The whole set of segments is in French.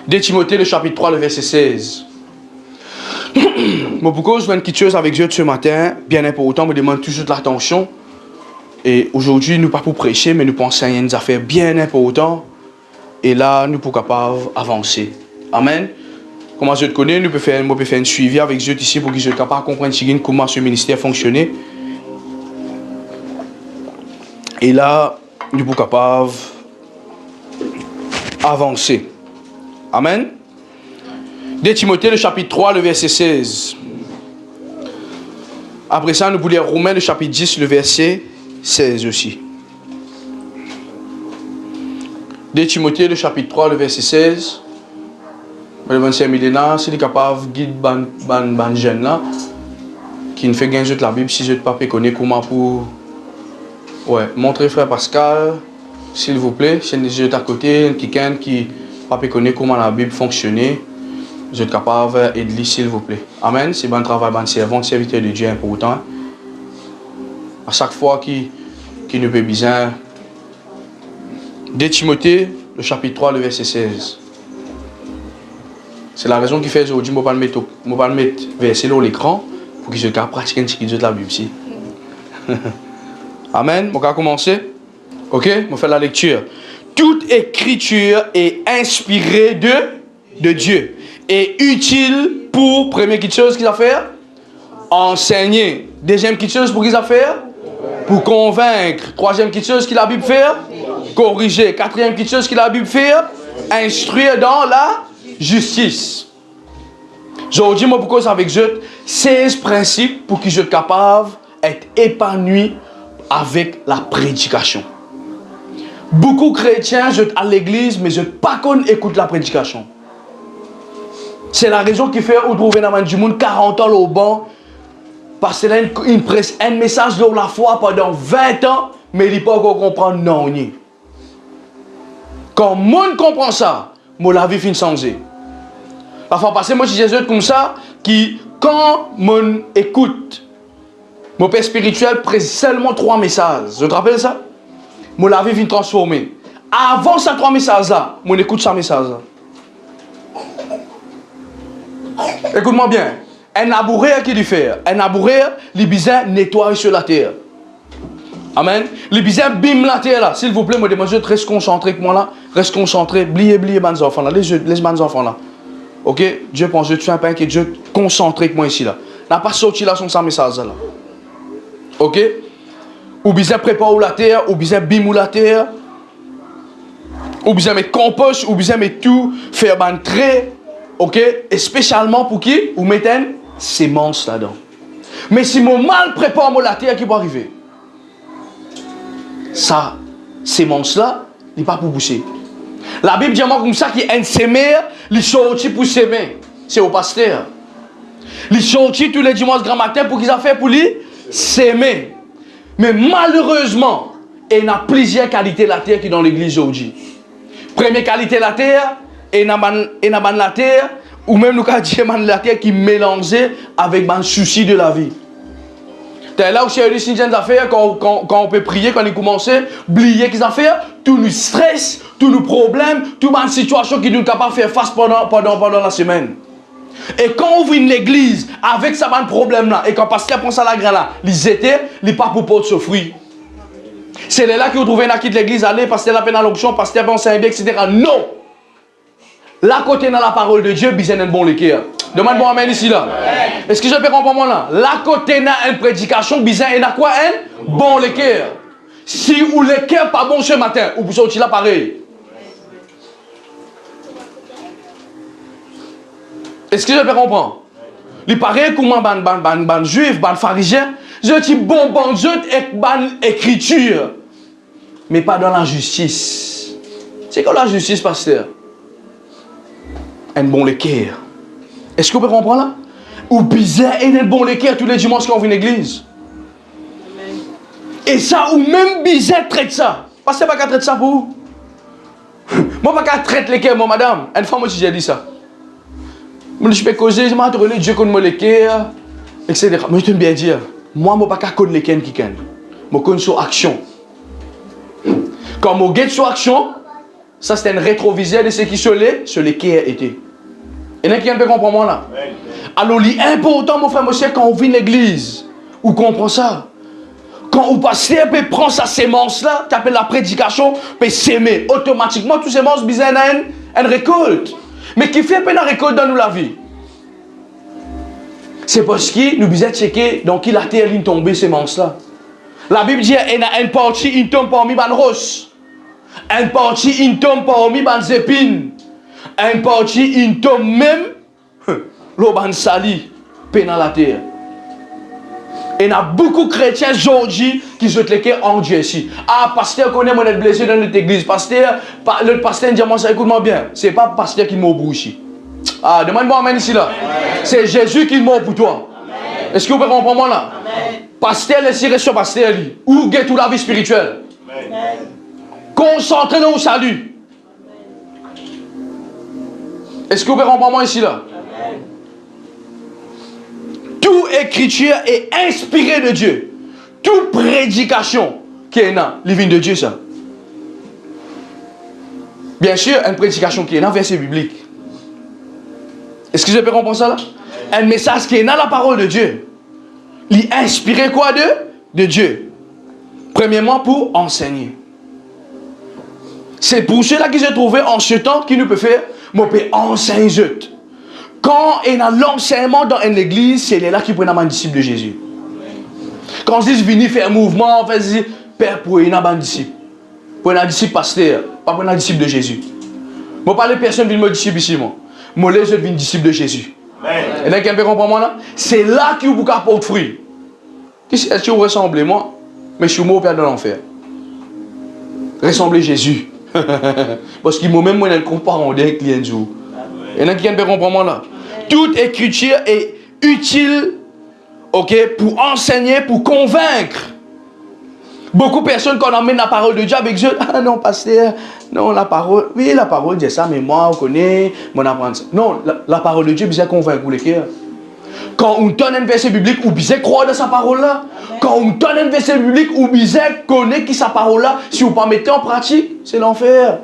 2 Timothée, le chapitre 3, le verset 16. Bon, pourquoi je viens de quelque chose avec Dieu ce matin, bien important, me demande toujours de l'attention. Et aujourd'hui, nous pas pour prêcher, mais nous pensons à une affaire bien importante. Et là, nous sommes capables d'avancer. Amen. Comment je te connais, nous pouvons faire un suivi avec Dieu ici pour que je sois capable de comprendre comment ce ministère fonctionne. Et là, nous sommes capables d'avancer. Amen. 2 Timothée, le chapitre 3, le verset 16. Après ça, nous voulons lire Romains, le chapitre 10, le verset 16 aussi. 2 Timothée, le chapitre 3, le verset 16. Madame Milena, s'il est capable de guider ban jeune là, qui ne fait gagner de la Bible, si je ne sais pas connaître comment pour. Ouais, montrer frère Pascal, s'il vous plaît, c'est des jeux à côté, quelqu'un qui ne peut pas connaître comment la Bible fonctionne. Vous êtes capable de lire, s'il vous plaît. Amen. C'est bon travail, bon servant, serviteur de Dieu important. À chaque fois qu'il ne peut bien. 2 Timothée, le chapitre 3, le verset 16. C'est la raison qui fait aujourd'hui, je ne vais pas le mettre verset sur l'écran pour que je puisse pratiquer un petit peu de la Bible ici. Amen. On va commencer. Ok? On va faire la lecture. Toute écriture est inspirée de Dieu et utile pour, première petite chose qu'il a fait, enseigner. Deuxième petite chose pour qu'il a fait, pour convaincre. Troisième petite chose qu'il a Bible faire, corriger. Quatrième petite chose qu'il a Bible faire, instruire dans la justice. Aujourd'hui, moi, pourquoi ça avec je 16 principes pour que je sois capable d'être épanoui avec la prédication. Beaucoup de chrétiens, je à l'église, mais je ne pas qu'on écoute la prédication. C'est la raison qui fait où trouver dans du monde 40 ans au banc, parce qu'il a une presse, un message de la foi pendant 20 ans, mais il ne peut pas encore comprendre non. Quand le monde comprend ça, moi la vie finit changée. La fois passée, moi je disais comme ça, qui quand mon écoute, mon père spirituel prête seulement 3 messages. Je te rappelle ça? Moi la vie finit transformée. Avant ces 3 messages-là, moi écoute ce message-là. Écoute-moi bien. Un abouré qui lui fait. Un abouré, il besoin nettoyer sur la terre. Amen. Il besoin bim la terre là. S'il vous plaît, moi demande, reste concentré avec moi là. Reste concentré. Bliez les enfants là. Les enfants là. Ok? Dieu pense, je suis un pain que Dieu concentré avec moi ici là. N'a pas sorti là son message là. Ok? Ou besoin préparer la terre, ou besoin bim la terre. Ou besoin mettre compost, ou besoin mettre tout, faire ban trait. Ok? Et spécialement pour qui? Ou mettre une sémence là-dedans. Mais si mon mal prépare la terre qui va arriver, ça, sémence là, il n'est pas pour pousser. La Bible dit comme ça qu'il y a un sémé, il sortit pour s'aimer. C'est au pasteur. Il sortit tous les dimanches grand matin pour qu'ils aient fait pour lui s'aimer. Mais malheureusement, il y a plusieurs qualités de la terre qui sont dans l'église aujourd'hui. Première qualité de la terre, il y a la terre, ou même nous avons dit la terre qui est mélangée avec les soucis de la vie. C'est là où c'est une affaire quand on peut prier, quand on commence, oublier qu'ils affaires, tous nos stress, tous nos problèmes, toutes les situations qui nous sont capables de faire face pendant la semaine. Et quand on vient l'église avec ce problème-là, et quand le pasteur pense à la graine là, ils étaient, ils pas pour porter ce fruit. C'est là que vous trouvez un acquis de l'église, aller, pasteur la peine à l'onction, pasteur pense à un bien, etc. Non! Là, côté dans la parole de Dieu, il y a un bon l'équerre. Demande-moi amen ici là. Est-ce que je peux comprendre là? Là, côté dans une prédication, il y a quoi? Un bon l'équerre. Si ou l'équerre pas bon ce matin, ou vous sortez là pareil. Est-ce que je peux comprendre? Il paraît comment ban juif, ban pharisien, je dis bon Dieu et ban écriture, mais pas dans la justice. C'est quoi la justice, pasteur? Un bon l'équerre. Est-ce que vous pouvez comprendre là? Ou bizarre et un bon l'équerre tous les dimanches quand on vient à l'église. Et ça, ou même bizarre traite ça. Parce que pas qu'à traiter ça pour vous. Moi, pas qu'à traiter l'équerre, moi, madame. Une fois, moi, j'ai dit ça. Je peux causer, je m'en donné Dieu connaît l'équerre, etc. Mais je t'aime bien dire, moi, je ne peux pas connaître l'équerre qui connaît. Je connais sur action. Quand je get sur action, Ça, c'était un rétroviseur de ce qui se les qui a été. Et qui peut comprendre là. Alors, l'important, mon frère, monsieur, quand on vit l'église, ou qu'on prend ça, quand on passe, peut prendre sa sémence là, qui appelle la prédication, peut s'aimer. Automatiquement, toutes ces semences, besoin une récolte. Mais qui fait la récolte dans nous la vie? C'est parce que nous besoin checker dans qui la terre est tombée, ces semences là. La Bible dit qu'il y a une partie qui tombe parmi les roses. Une partie qui tombe parmi les épines. Une partie qui tombe même l'eau sali dans la terre. Et il y a beaucoup de chrétiens aujourd'hui qui se les en Dieu ici. Ah, pasteur, connaît mon être blessé dans notre église. Pasteur, le pasteur dit moi ça, écoute-moi bien. Ce n'est pas le pasteur qui m'a ici. Ah, demande-moi amen ici là. C'est Jésus qui m'a pour toi. Est-ce que vous pouvez comprendre moi là? Amen. Pasteur, laissez sur pasteur, ou guette toute la vie spirituelle. Concentrez-nous au salut. Est-ce que vous pouvez comprendre moi ici là? Amen. Toute écriture est inspirée de Dieu. Toute prédication qui est là, les vignes de Dieu ça. Bien sûr, une prédication qui est dans verset biblique. Est-ce que je peux comprendre ça là? Un message qui est dans la parole de Dieu. Il est inspiré quoi de Dieu. Premièrement, pour enseigner. C'est pour cela qu'ils se trouvaient en ce temps qui nous peut faire, moi peut enseigner. Quand il y a l'enseignement dans une église, c'est là qui peut être un disciple de Jésus. Quand on dit venir faire un mouvement, on fait dire, Père, pour être un disciple. Pour être un disciple pasteur, pas pour être un disciple de Jésus. Moi, pas les personnes qui viennent me disciple ici, moi. Moi, les autres viennent disciple de Jésus. Et là, quelqu'un peut comprendre moi là? C'est là que vous pouvez porter fruit. Est-ce que vous ressemblez moi? Mais je suis mort au Père de l'enfer. Ressemblez Jésus. Parce qu'il m'a même moi un comparant d'un client jour. Et là, quelqu'un peut comprendre moi là? Toute écriture est utile, ok, pour enseigner, pour convaincre. Beaucoup de personnes, quand on emmène la parole de Dieu avec eux, ah non, pasteur, non, la parole, oui, la parole dit ça, mais moi, on connaît, mon apprendre ça. Non, la parole de Dieu, vous convaincre les cœurs. Quand on donne un verset biblique, vous croire dans sa parole là. Quand on donne un verset biblique, vous connaît qui sa parole là. Si vous ne pas mettez en pratique, c'est l'enfer.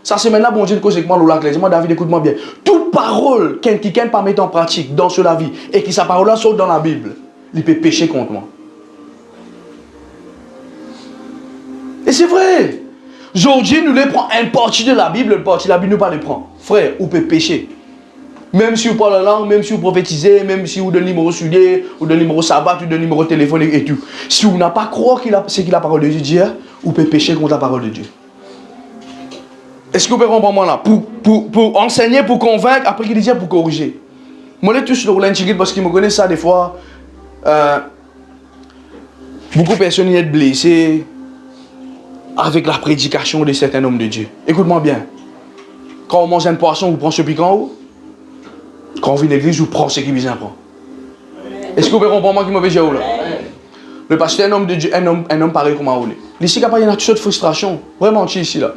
Ça, c'est maintenant, bon Dieu, de cause avec moi, moi, David, écoute-moi bien. Toute parole qui ne pas mettre en pratique dans la vie et qui sa parole là saute dans la Bible, il peut pécher contre moi. Et c'est vrai. Aujourd'hui, nous les prenons une partie de la Bible, une partie de la Bible, nous pas les prendre. Frère, vous pouvez pécher. Même si vous parlez la langue, même si vous prophétisez, même si vous donnez le numéro soulier, ou le numéro sabbat, ou le numéro téléphonique et tout. Si vous n'avez pas croire ce que la parole de Dieu dit, vous pouvez pécher contre la parole de Dieu. Est-ce que vous pouvez comprendre moi là? Pour enseigner, pour convaincre, après qu'il dit pour corriger. Moi, je touche le roulant parce qu'ils me connaissent ça des fois. Beaucoup de personnes sont blessées avec la prédication de certains hommes de Dieu. Écoute-moi bien. Quand on mange un poisson, vous prenez ce piquant où? Quand on vient à l'église, vous prenez ce qui vient à prendre. Est-ce que vous pouvez comprendre moi qui m'a fait là? Le pasteur est un homme de Dieu, un homme pareil comme Aoulé. Ici, il y a une toute frustration. Vraiment, ici là.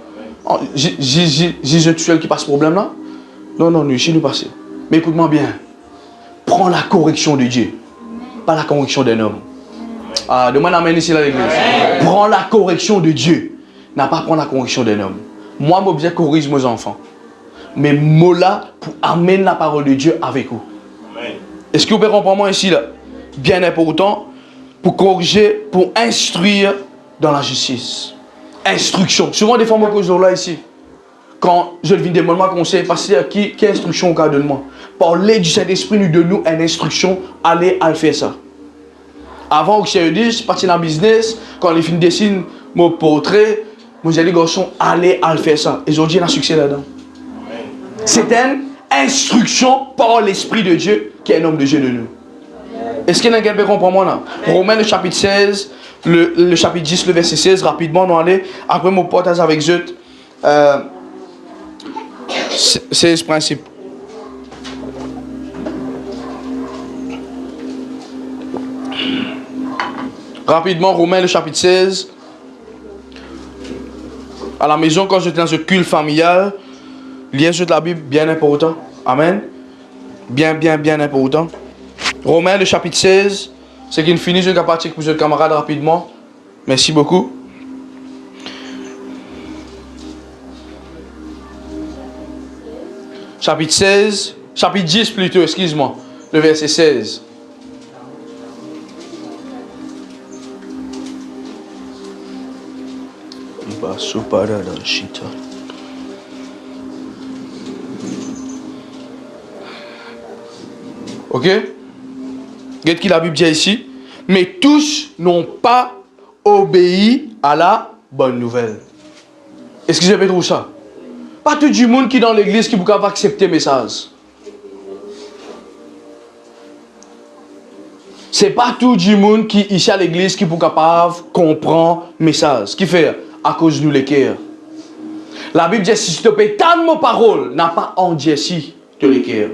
J'ai tout seul qui passe ce problème là? Non, ici nous passons. Mais écoute-moi bien. Prends la correction de Dieu. Pas la correction d'un homme. Ah, demande amène ici à l'église. Prends la correction de Dieu. N'a pas prendre la correction d'un homme. Moi, je bien corrige mes enfants. Mais moi là, pour amener la parole de Dieu avec vous. Est-ce que vous pouvez comprendre moi ici là? Bien important. Pour corriger, pour instruire dans la justice. Instruction. Souvent des fois, moi, que je là ici. Quand je viens demander moi conseil, pasteur, qui instruction au cas de moi? Parler du Saint-Esprit nous donne nous une instruction, allez à faire ça. Avant que je dise, parti dans le business, quand les films dessinent mon portrait, moi j'ai dit, garçon, allez à faire ça. Et aujourd'hui, il y a un succès là-dedans. C'est une instruction par l'Esprit de Dieu qui est un homme de Dieu de nous. Est-ce qu'il y a quelqu'un qui comprend moi là? Romains le chapitre 16, le chapitre 10, le verset 16, rapidement, nous allons, après mon partage avec eux, c'est ce principe. Rapidement, Romains le chapitre 16. À la maison, quand j'étais dans ce culte familial, lire sur la Bible, bien important. Amen. Bien important. Romains le chapitre 16. C'est qu'il finit, je vais partir pour vos camarades rapidement. Merci beaucoup. chapitre 16, chapitre 10 plutôt, excuse-moi, le verset 16. Ok? Regarde qui la Bible dit ici. Mais tous n'ont pas obéi à la bonne nouvelle. Est-ce que je vais trouver ça? Pas tout le monde qui est dans l'église qui peut accepter le message. C'est pas tout le monde qui est ici à l'église qui peut capable comprendre le message. Qui fait? À cause de nous les cœurs. La Bible dit si tu te payes tant de paroles, n'a pas endurci de les cœurs.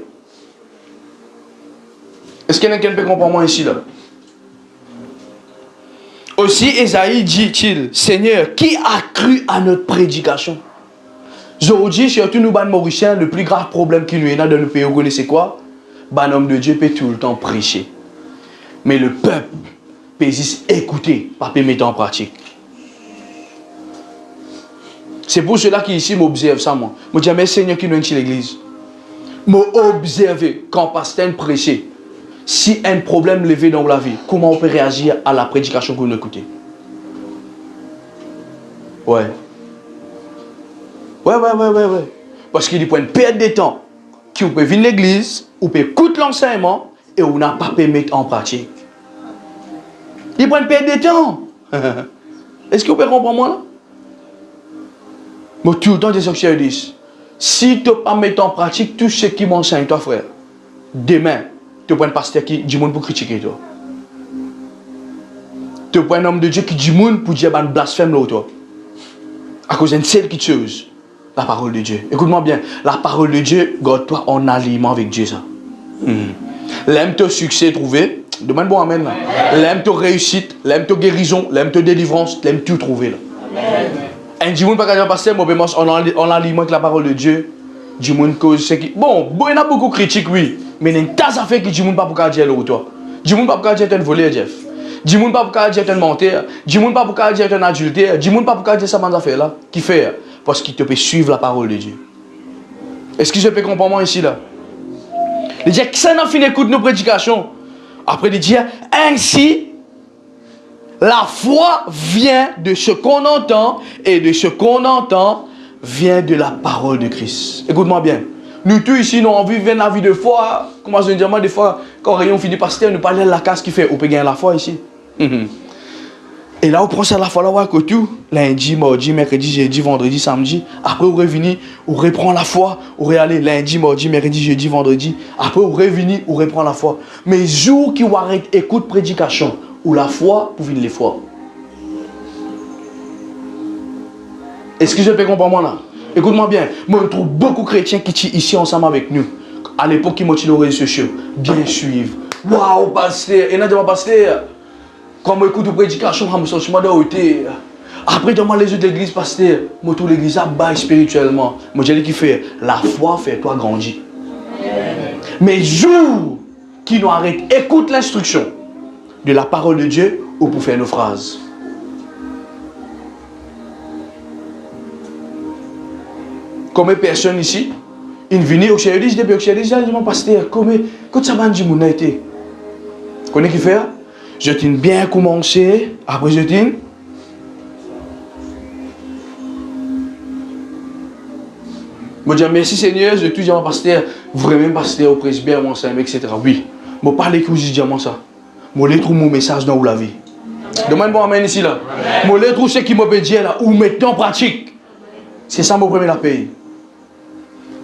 Est-ce qu'il y en a quelqu'un qui peut comprendre moi ici là? Aussi, Esaïe dit-il, Seigneur, qui a cru à notre prédication? Aujourd'hui, surtout nous, les Mauriciens, le plus grave problème qui nous est dans le pays, vous connaissez quoi? Un homme de Dieu peut tout le temps prêcher. Mais le peuple peut juste écouter, pas peut mettre en pratique. C'est pour cela qu'ici, m'observe ça, moi. Je dis, mais Seigneur qui nous est l'église. M'observe quand pasteur prêche. Si un problème levé dans la vie, comment on peut réagir à la prédication que vous écoutez? Ouais. Parce qu'il dit pour une perte de temps, que vous pouvez venir à l'église, vous pouvez écouter l'enseignement et vous n'avez pas pu mettre en pratique. Il prend une perte de temps. Est-ce que vous pouvez comprendre moi là? Moi, tout le temps, c'est ce que je dis. Si tu ne peux pas mettre en pratique tout ce qui m'enseigne, toi, frère, demain, tu prends un pasteur qui dit monde pour critiquer toi. Tu prends un homme de Dieu qui dit monde pour dire un blasphème là toi. À cause d'une seule qui chose, la parole de Dieu. Écoute-moi bien, la parole de Dieu, garde-toi en aliment avec Dieu ça. L'aime ton succès trouvé, demande bon amen là. L'aime ton réussite, l'aime ton guérison, l'aime ton délivrance, l'aime tout trouver là. Amen. Un dit monde pas qu'à passer, moi en aliment avec la parole de Dieu. Du monde cause c'est qui bon, il y en a beaucoup de critiques oui. Mais il y a une tas d'affaires qui disent pas pour dire là toi. Dis pas pour dire un voleur Jeff. Dis pas pour dire un menteur. Dis pas pour dire un adultère. Dis pas pour dire ça affaire là. Qui fait? Parce qu'il te peut suivre la parole de Dieu. Est-ce que je peux comprendre moi ici là? Il dit que ça n'a fini écoute nos prédications. Après il dit ainsi la foi vient de ce qu'on entend et de ce qu'on entend vient de la parole de Christ. Écoute-moi bien. Nous tous ici, nous avons vécu la vie de foi. Comment je dis, moi, des fois, quand Rayon finit par pasteur, nous parlons de la casse qui fait, on peut gagner la foi ici. Et là, on prend ça la foi là, que tout. Lundi, mardi, mercredi, jeudi, vendredi, samedi. Après, on revient, on reprend la foi. On réalise lundi, mardi, mercredi, jeudi, vendredi. Après, on revient, on reprend la foi. Mais jour qui arrête, écoute prédication, ou la foi, pour venir les foi. Est-ce que je peux comprendre moi là? Écoute-moi bien, moi je trouve beaucoup de chrétiens qui sont ici ensemble avec nous. À l'époque, qui m'ont dit les réseaux sociaux. Bien suivre. Waouh, pasteur. Et là, je vais pasteur. Quand je écoute la prédication, je me sens de après, je les autres l'église, pasteur. Moi, toute l'église a bail spirituellement. Moi, je dis qu'il fait la foi fait toi grandir. Mais jour qui nous arrête, écoute l'instruction de la parole de Dieu ou pour faire nos phrases. Combien de personnes ici, ils viennent au chéris, depuis au chéris, ils disent, mon pasteur, combien ça m'a dit mon été? Vous connaissez qui fait? Je t'ai bien commencé, après je t'ai. Je dis merci Seigneur, je te dis mon pasteur, vraiment pasteur au presbytère, mon Seigneur, etc. Oui, je parle que vous dites ça. Je vais trouver mon message dans la vie. Demande moi amen ici là. Je vais trouver ce qui me dit là, ou mettre en pratique. C'est ça mon premier la paye.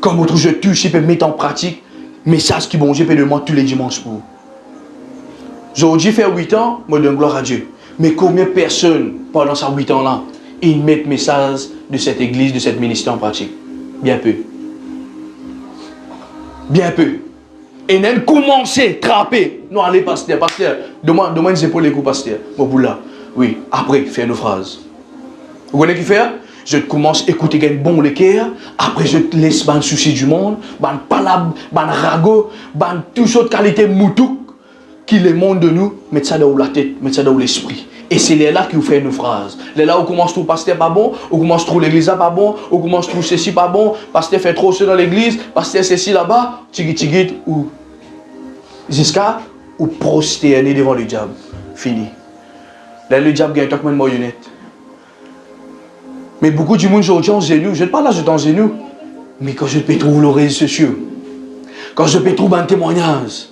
Comme autre je touche, je peux mettre en pratique message qui bon Dieu peut demander tous les dimanches pour. Aujourd'hui, fait 8 ans, moi donne gloire à Dieu. Mais combien de personnes pendant ces 8 ans là, ils mettent message de cette église, de cette ministère en pratique? Bien peu. Bien peu. Et même commencer à trapper. Non, allez, pasteur, demande les épaules les coups, pasteur. Bon, pour là. Oui, après, faire nos phrases. Vous connaissez qui fait? Je commence à écouter un bon cœur. Après, je te laisse ban souci du monde, ban palab, ban rago, ban toutes sortes de qualités moutouk qui le monde de nous, mettre ça dans la tête, mettre ça dans l'esprit. Et c'est là qui vous fait une phrase. Là où commence tout pasteur pas bon, où commence tout l'église pas bon, où commence tout ceci pas bon, pasteur fait trop ce dans l'église, pasteur ceci là-bas, tigit, ou jusqu'à ou prosterner devant le diable. Fini. Là, le diable gagne comme une marionnette. Mais beaucoup du monde aujourd'hui en genou, je ne parle là, je suis en genou. Mais quand je peux trouver les réseaux sociaux, quand je peux trouver un témoignage,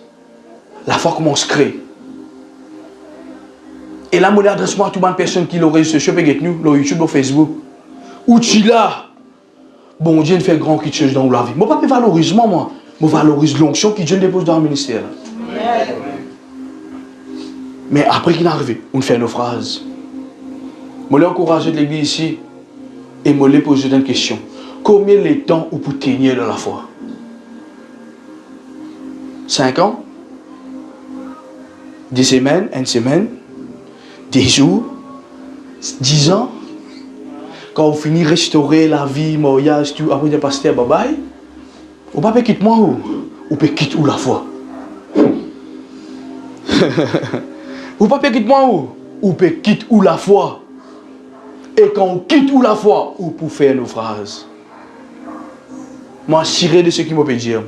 la foi commence à créer. Et là, je adresse-moi à toutes les personnes qui ont les réseaux sociaux, nous, YouTube, ou Facebook. Où tu là, bon Dieu fait grand chose dans la vie. Moi, pas valorise moi. Je valorise l'onction qui Dieu dépose dans le ministère. Mais après qu'il est arrivé, on fait nos phrases. Je l'ai encouragé de l'église ici et je lui ai posé une question. Combien de temps vous pouvez tenir dans la foi? 5 ans? 10 semaines? 1 semaine? 10 jours? 10 ans? Quand vous finissez de restaurer la vie, mariage, tout, après de pasteur, bye bye, vous ne pouvez pas quitter moi ou vous pouvez quitter où la foi? Vous ne pouvez pas quitter moi ou vous pouvez quitter où la foi? Et quand on quitte où la foi, vous pouvez faire nos phrases. Moi, je de ce qui me peut dire.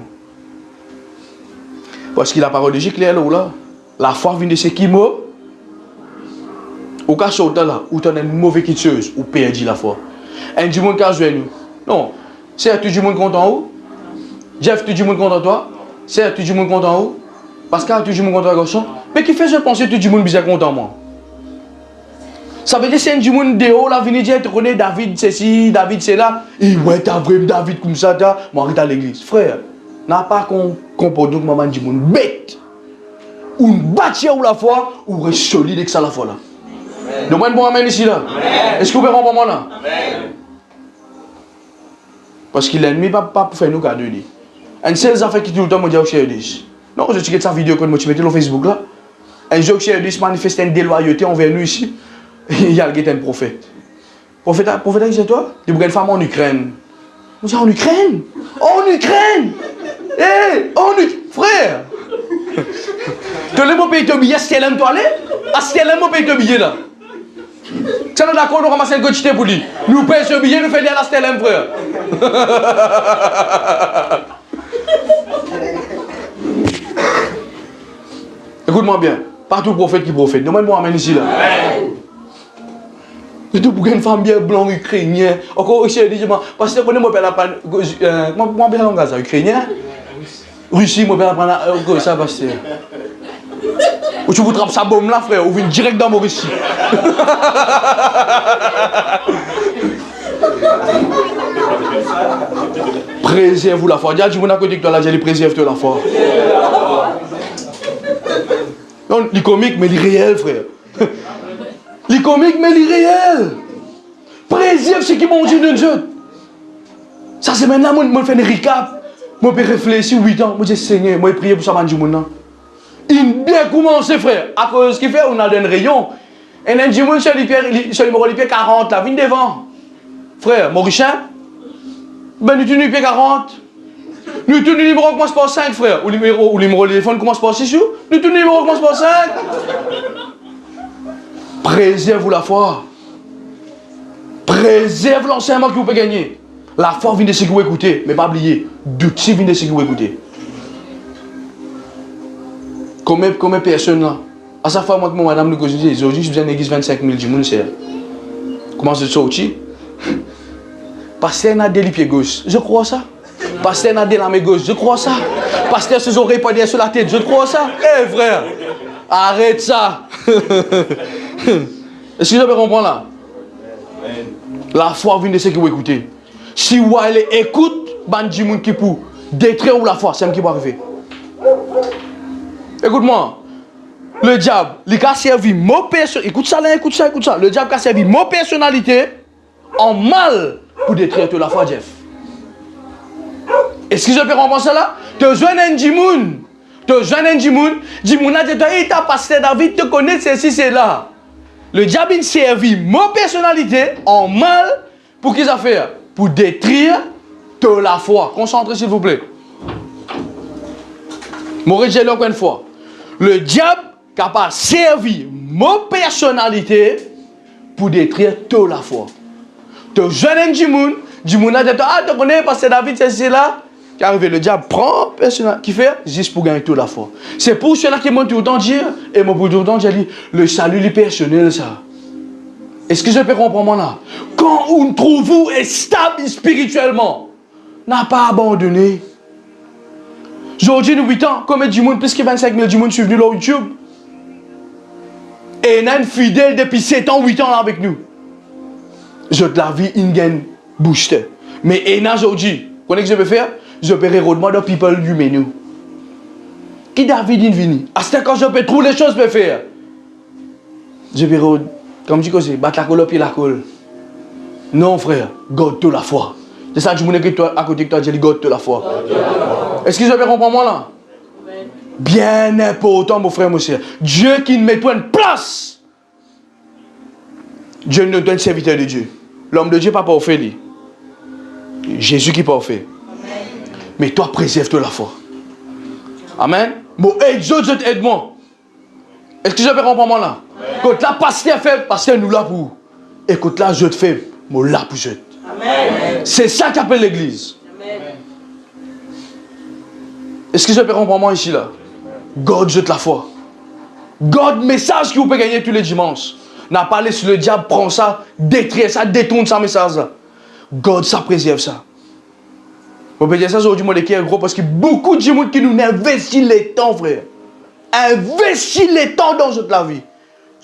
Parce que la parole de Dieu claire là. La foi vient de ce qui me. Au cas où là, où tu as une mauvaise quitteuse, ou perdu la foi. Un du monde qui a joué nous. Non. C'est tout le monde content où? Jeff, tout le monde content toi? C'est tout le monde content où? Pascal, tout le monde content garçon? Mais qui fait je penser tout le monde bizarre content moi? Ça veut dire que c'est un du monde dehors, là, venez dire, tu connais David, ceci, David, c'est là. Et ouais, t'as vraiment David comme ça, t'as. Moi, arrête à l'église. Frère, n'a pas qu'on comporte comme maman du monde bête. Ou une bâtière ou la foi, ou reste solide avec ça la foi là. Donc, moi, un bon amen ici là. Est-ce que vous pouvez rendre moi là? Amen. Parce que l'ennemi pas pour faire nous cadeaux. Un seul affaire qui tout le temps me dit au cher 10. Non, je check sa vidéo que je mettais sur Facebook là. Un jour, cher 10 manifeste une déloyauté envers nous ici. Il y a un prophète. Prophète, c'est toi? Il y a une femme en Ukraine. On dit en Ukraine? En Ukraine! Hé! En Ukraine! Frère! Tu as le payer ton billet, si tu aimes toi aller? Si tu aimes payer ton billet là? Tu es d'accord, nous ramassons un quantité pour lui. Nous payons ce billet, nous faisons la stèle, frère. Écoute-moi bien. Pas tout prophète qui prophète. Demande-moi amène ici là. Surtout pour une femme bien blanche ukrainienne. Encore aussi, elle dit, parce que je connais la panne. Moi, bien langage ukrainien. Russie, moi, bien la panne. Ça va, c'est. Ou tu vous trappes sa bombe là, frère, ou viens direct dans mon Russie. Préserve-vous la foi. Dis-moi à côté que toi là, j'ai préserve-toi la foi. Non, les comiques, mais les réels, frère. Les comiques, mais les réels. Préserve ce qui m'ont dit de Dieu. Ça, c'est maintenant, moi, je fais un recap. Moi, je peux réfléchir 8 ans. Moi, je dis, Seigneur, moi, je prie pour ça, je dis, il bien commencé, frère. À cause de ce qu'il fait, on a un rayon. Et un dit, moi, sur les pieds 40, là, viens devant. Frère, Mauricien, ben, nous tenons les pieds 40. Nous tenons le numéro qui commence par 5, frère. Ou le numéro de téléphone commence par 6, nous tenons le numéro qui commence par 5. Préserve-vous la foi. Préserve l'enseignement que vous pouvez gagner. La foi vient de ce que vous écoutez, mais pas oublier. Doute vient de ce que vous écoutez. Combien de personnes là? À chaque fois, moi, que madame nous dit, aujourd'hui, je viens à l'église 25 000 du monde, c'est. Comment c'est sorti? Pasteur n'a des pieds gauche, je crois ça. Pasteur n'a des lames gauche, je crois ça. Pasteur ses oreilles pas sur la tête, je crois ça. Eh frère, arrête ça. Est-ce que je peux comprendre là? La foi vient de ce que vous écoutez. Si vous allez écouter, bandi moun qui pour détruire ou la foi, c'est ce qui va arriver. Écoute-moi, le diable, il a servi mon personnalité. Écoute ça là, écoute ça. Le diable a servi mon personnalité en mal pour détruire toute la foi, Jeff. Est-ce que je peux comprendre ça là? Tu joues un Djimoun. Djimoun a dit, il t'a passé David, te connaît ceci, c'est là. Le diable a servi mon personnalité en mal pour qu'ils a fait? Pour détruire toute la foi. Concentrez s'il vous plaît. Maurice, j'ai encore une fois. Le diable capable de servir mon personnalité pour détruire toute la foi. Tu jeune du monde a dit, ah, tu connais, parce que David, c'est là. Qui arrive, le diable prend personnel, qui fait juste pour gagner toute la foi. C'est pour cela que moi tout le temps dire, et moi pour tout le temps j'ai dit, le salut est personnel ça. Est-ce que je peux comprendre là? Quand on trouve vous est stable spirituellement, n'a pas abandonné. Aujourd'hui, nous 8 ans, combien de monde, plus que 25 000 du monde sont venus sur YouTube. Et il y a une fidèle depuis 7 ans, 8 ans là avec nous. Je te la vie, il gagne booster. Mais il y a aujourd'hui, vous connaissez ce que je peux faire? Je peux répondre de people du menu. Qui David il vient? À ce quand je peux trouver les choses pour faire. Je peux, comme je dis, battre la colle puis la colle. Non frère, garde toute la foi. C'est ça que je me dis à côté de toi, je dis garde toute la foi. Est-ce que je peux comprendre moi là? Bien important mon frère, mon soeur. Dieu qui met toi une place. Dieu nous donne serviteur de Dieu. L'homme de Dieu n'est pas parfait. Jésus qui est parfait. Mais toi, préserve-toi la foi. Amen. Bon, aide-moi. Est-ce que je peux comprendre moi là? Quand la pasteur fait, pasteur nous là pour. Et quand là, je te fais, moi là pour je. C'est ça qu'appelle l'église. Est-ce que je peux comprendre moi ici là? God jette la foi. God message que vous pouvez gagner tous les dimanches. N'a pas laissé le diable prendre ça, détruire ça, détourne ça message là. God ça préserve ça. On peut dire ça aujourd'hui, moi, les est gros, parce que beaucoup de gens qui nous investissent les temps, frère. Investis les temps dans notre vie.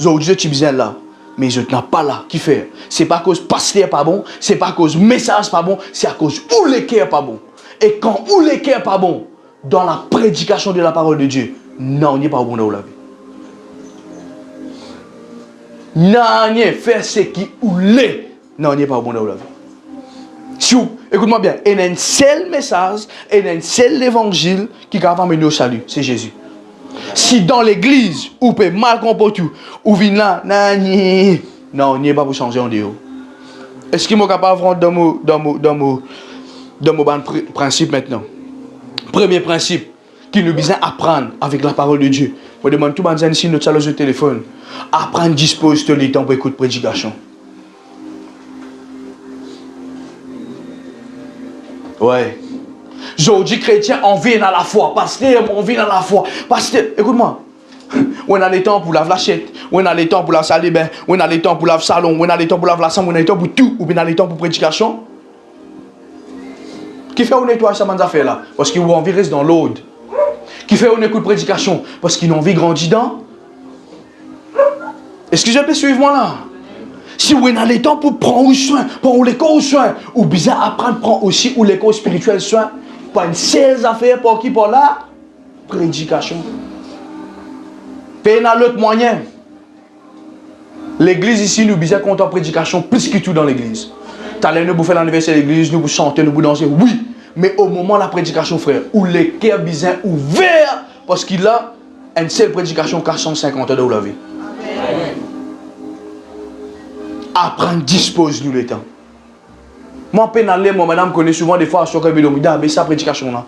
Aujourd'hui, tu es là, mais je n'ai pas là. Qui fait? C'est pas à cause pasteur pas bon, c'est pas à cause message pas bon, c'est à cause où les cœurs pas bon. Et quand où les cœurs pas bon, dans la prédication de la parole de Dieu, non, on n'est pas bon dans la vie. Non, on fait ce qui ou les. Non, on n'est pas bon dans la vie. Si vous, écoute-moi bien, il y a un seul message, il y a un seul évangile qui va amener au salut, c'est Jésus. Si dans l'église, vous pouvez mal comporter, ou venez là, non, on n'y est pas pour changer en dehors. Est-ce que je suis capable de rentrer dans mon principe maintenant? Premier principe, qui nous besoin apprendre avec la parole de Dieu. Je demande tout le monde ici, notre salle de téléphone, apprendre, dispose de temps pour écouter prédication. Ouais. Aujourd'hui, chrétien, on vit dans la foi. Pasteur, on vit dans la foi. Pasteur, écoute-moi. On a les temps pour laver la chette. On a les temps pour la salle de bain. On a les temps pour laver le salon. On a les temps pour laver la chambre. On a les temps pour tout. Ou bien on a les temps pour prédication. Qui fait on nettoie ça, man, affaire là? Parce qu'il a envie de rester dans l'aude. Qui fait on écoute prédication? Parce qu'il a envie de grandir dans. Est-ce que je peux suivre moi là? Si vous avez le temps pour prendre soin, pour l'école soin, ou bien apprendre prendre aussi ou l'école spirituelle soin, pas une seule affaire pour qui pour la prédication. Puis dans l'autre moyen, l'église ici nous besoin compter prédication plus que tout dans l'église. T'allais nous faire l'anniversaire de l'église, nous chanter, nous danser, oui, mais au moment de la prédication, frère, où les cœurs besoin ouverts, parce qu'il a une seule prédication qu'à 150 de la vie. Apprendre, dispose-nous le temps. Moi, moi, madame, connaît souvent des fois, je suis comme ça prédication là.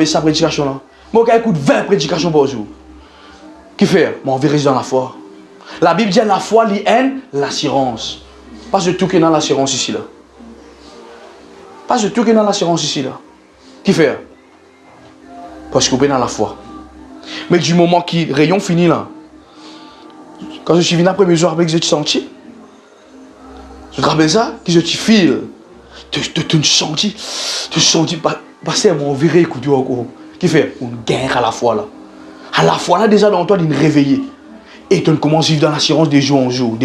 Ça prédication là. Moi, quand écoute 20 prédications par jour. Qui fait? Moi, on vérifie dans la foi. La Bible dit la foi, l'assurance. Pas de tout qui est dans l'assurance ici là. Pas de tout qui est dans l'assurance ici là. Qui fait? Parce que vous êtes dans la foi. Mais du moment qui rayon fini là, quand je suis venu après mes jours avec je te senti. Je te rappelle ça, que je te file. Tu senti, passer mon viré, écoute, qui fait, on gagne à la fois là. À la fois là, déjà dans toi, il est réveillé. Et tu commences à vivre dans l'assurance des jours en jour,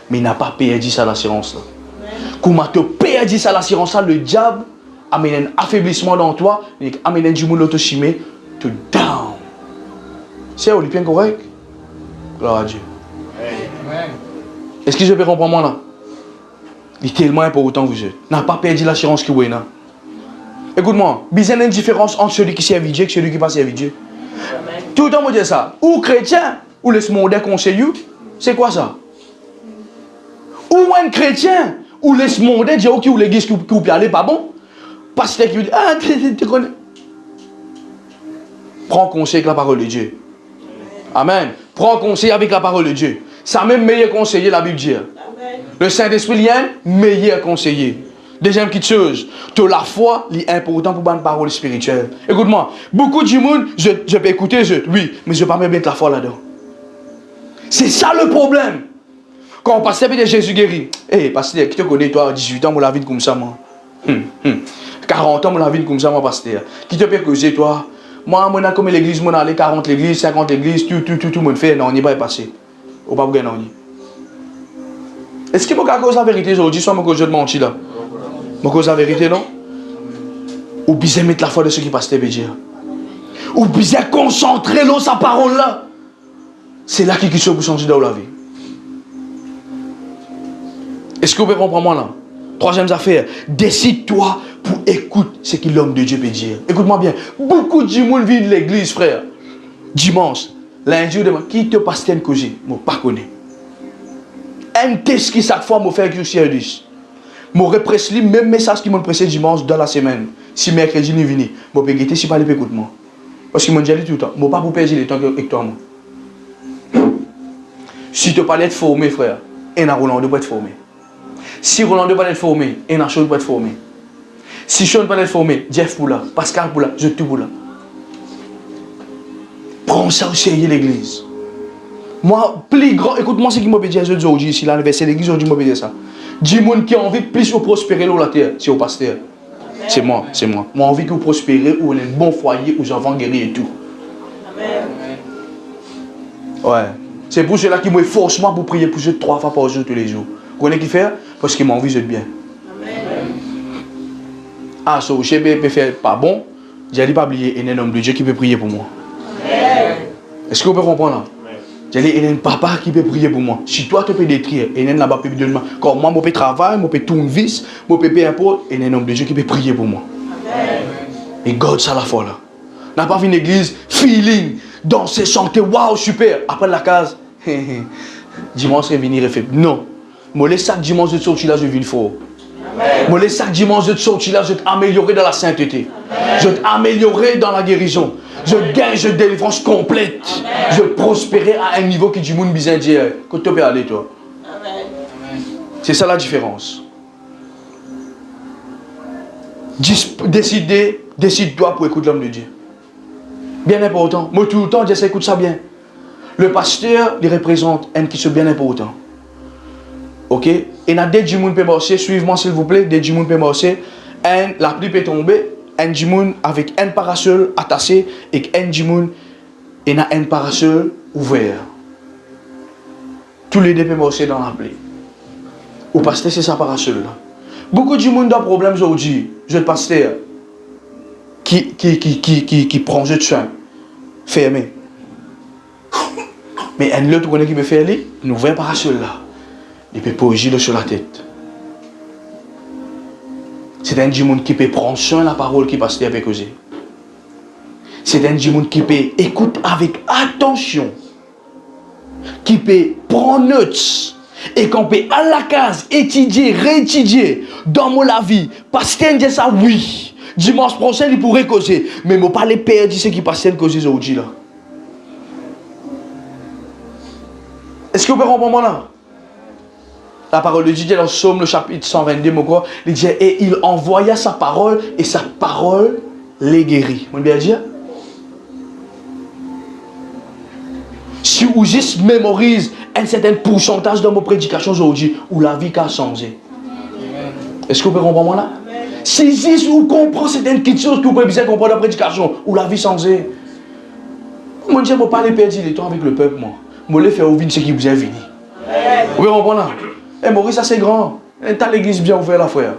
Mais il n'a pas perdu ça, l'assurance là. Quand tu perdu ça, l'assurance là, le diable amène un affaiblissement dans toi, amène du monde l'autochimie, tu down. C'est bien correct? Gloire à Dieu. Amen. Est-ce que je peux comprendre moi là? Il est tellement important vous êtes. N'a pas perdu l'assurance que vous avez. Écoute-moi, il y a une différence entre celui qui servent Dieu et celui qui ne servent pas Dieu. Tout le temps, on dit ça. Ou chrétien, ou le monde conseil, c'est quoi ça? Ou un chrétien, ou le monde dit ok, ou l'église qui vous peut aller pas bon. Pasteur qui vous dit, ah, tu connais. Prends conseil avec la parole de Dieu. Amen. Prends conseil avec la parole de Dieu. Ça même meilleur conseiller, la Bible dit. Le Saint-Esprit, il est un meilleur conseiller. Deuxième petite chose, la foi est importante pour une parole spirituelle. Écoute-moi, beaucoup de monde, je peux écouter, oui, mais je ne peux pas mettre la foi là-dedans. C'est ça le problème. Quand on passe de Jésus guéri, pasteur, qui te connaît, toi, à 18 ans, on la vie comme ça, moi. 40 ans, on la vie comme ça, moi, pasteur. Qui te peut causer, toi? Moi, je comme l'église, je allé 40 l'église, 50 l'église, tout le monde fait, non, on n'y va pas passer. On va pas gagner, non. Est-ce que je cause la vérité aujourd'hui, soit je de mentir là? Je cause la vérité, non? Ou bien mettre la foi de ce qui passe, dire. Ou bien concentrer dans sa parole là. C'est là qu'il faut pour changer dans la vie. Est-ce que vous pouvez comprendre moi là? Troisième affaire, décide-toi pour écouter ce que l'homme de Dieu peut dire. Écoute-moi bien. Beaucoup de gens viennent de l'église, frère. Dimanche, lundi, qui te passe une cause? Je ne pas connais. Un test qui chaque fois me fait que je suis service. Je represse le même message qui m'a pressé dimanche dans la semaine. Si mercredi n'est venu, je peux guetter si pas les écoute moi. Parce qu'il m'a dit tout le temps, je ne peux pas vous perdre le temps avec toi. Si tu parles être formé, frère, et Rolando peut être formé. Si Rolando peut être formé, et Sean peut être formé. Si Sean peut être formé, Jeff Poula, Pascal Poula, je tout Poula. Prends ça au sérieux l'église. Moi, plus grand, écoute-moi ce qui m'a dit aujourd'hui, ici, l'anniversaire de l'église, aujourd'hui, m'a dit ça. Dis moi qui a envie de plus prospérer sur la terre, c'est au pasteur. C'est moi, c'est moi. Moi, envie que vous prospérez, où on a un bon foyer, où les enfants guéris et tout. Amen. Ouais. C'est pour cela qu'il me force moi pour prier pour eux 3 fois par jour tous les jours. Vous connaissez qui fait? Parce qu'il m'a envie de bien. Amen. Ah, ça, je peux faire pas bon. J'ai dit pas oublier, il y a un homme de Dieu qui peut prier pour moi. Amen. Est-ce que vous pouvez comprendre là? J'ai dit, il y a un papa qui peut prier pour moi. Si toi tu peux détruire, il y a un là-bas qui peut donner. Quand moi, je peux travailler, je peux tourner vis, je peux peu importe, il y a un homme de Dieu qui peut prier pour moi. Amen. Et God, ça la foi là. N'a pas vu une église, feeling, danser, chanter, waouh, super. Après la case, dimanche, je vais venir et faire. Non. Moi, les sacs dimanche de sortie là, je vis fort. Moi, les sacs dimanche de sortie là, je vais t'améliorer dans la sainteté. Amen. Je vais t'améliorer dans la guérison. Je gagne, je délivrance complète. Amen. Je prospérer à un niveau qui du monde bizarre dit que tu peux aller toi. Amen. C'est ça la différence. Décide-toi pour écouter l'homme de Dieu. Bien important. Moi tout le temps, j'essaie d'écouter ça bien. Le pasteur, il représente un qui est bien important. Ok? Et il y a des gens qui peuvent marcher. Suivez-moi s'il vous plaît. Des gens qui peuvent marcher. La pluie peut tomber. Un djimoun avec un parasol attaché et un djimoun et un parasol ouvert. Tous les deux peuvent marcher dans la pluie. Au pasteur, c'est ça parasol là. Beaucoup de djimoun ont des problèmes aujourd'hui. Je le pasteur qui prend jeu de soin fermé. Mais un autre qui me fait aller, un ouvert parasol là. Il peut poser sur la tête. C'est un djimoun qui peut prendre soin de la parole qui passe avec eux. C'est un djimoun qui peut écouter avec attention. Qui peut prendre notes. Et qu'on peut à la case étudier, réétudier dans mon vie. Parce qu'il dit ça, oui. Dimanche prochain, il pourrait causer. Mais je ne vais pas les perdre ce qui passe causer aujourd'hui là. Est-ce que vous pouvez comprendre là? La parole de Dieu dans le psaume, le chapitre 122, il dit, et il envoya sa parole, et sa parole les guérit. Vous bien dire? Si vous juste mémorisez un certain pourcentage dans vos prédications aujourd'hui, où la vie a changé. Est-ce que vous pouvez comprendre là? Si vous comprenez certaines petites choses que vous pouvez bien comprendre dans la prédication, où la vie a changé. Moi, je ne peux pas les perdre le temps avec le peuple, moi. Je vais faire ouvrir ce qui vous est venu. Vous pouvez comprendre là? Eh Maurice, ça c'est grand. Un tas l'église bien ouvert là, frère.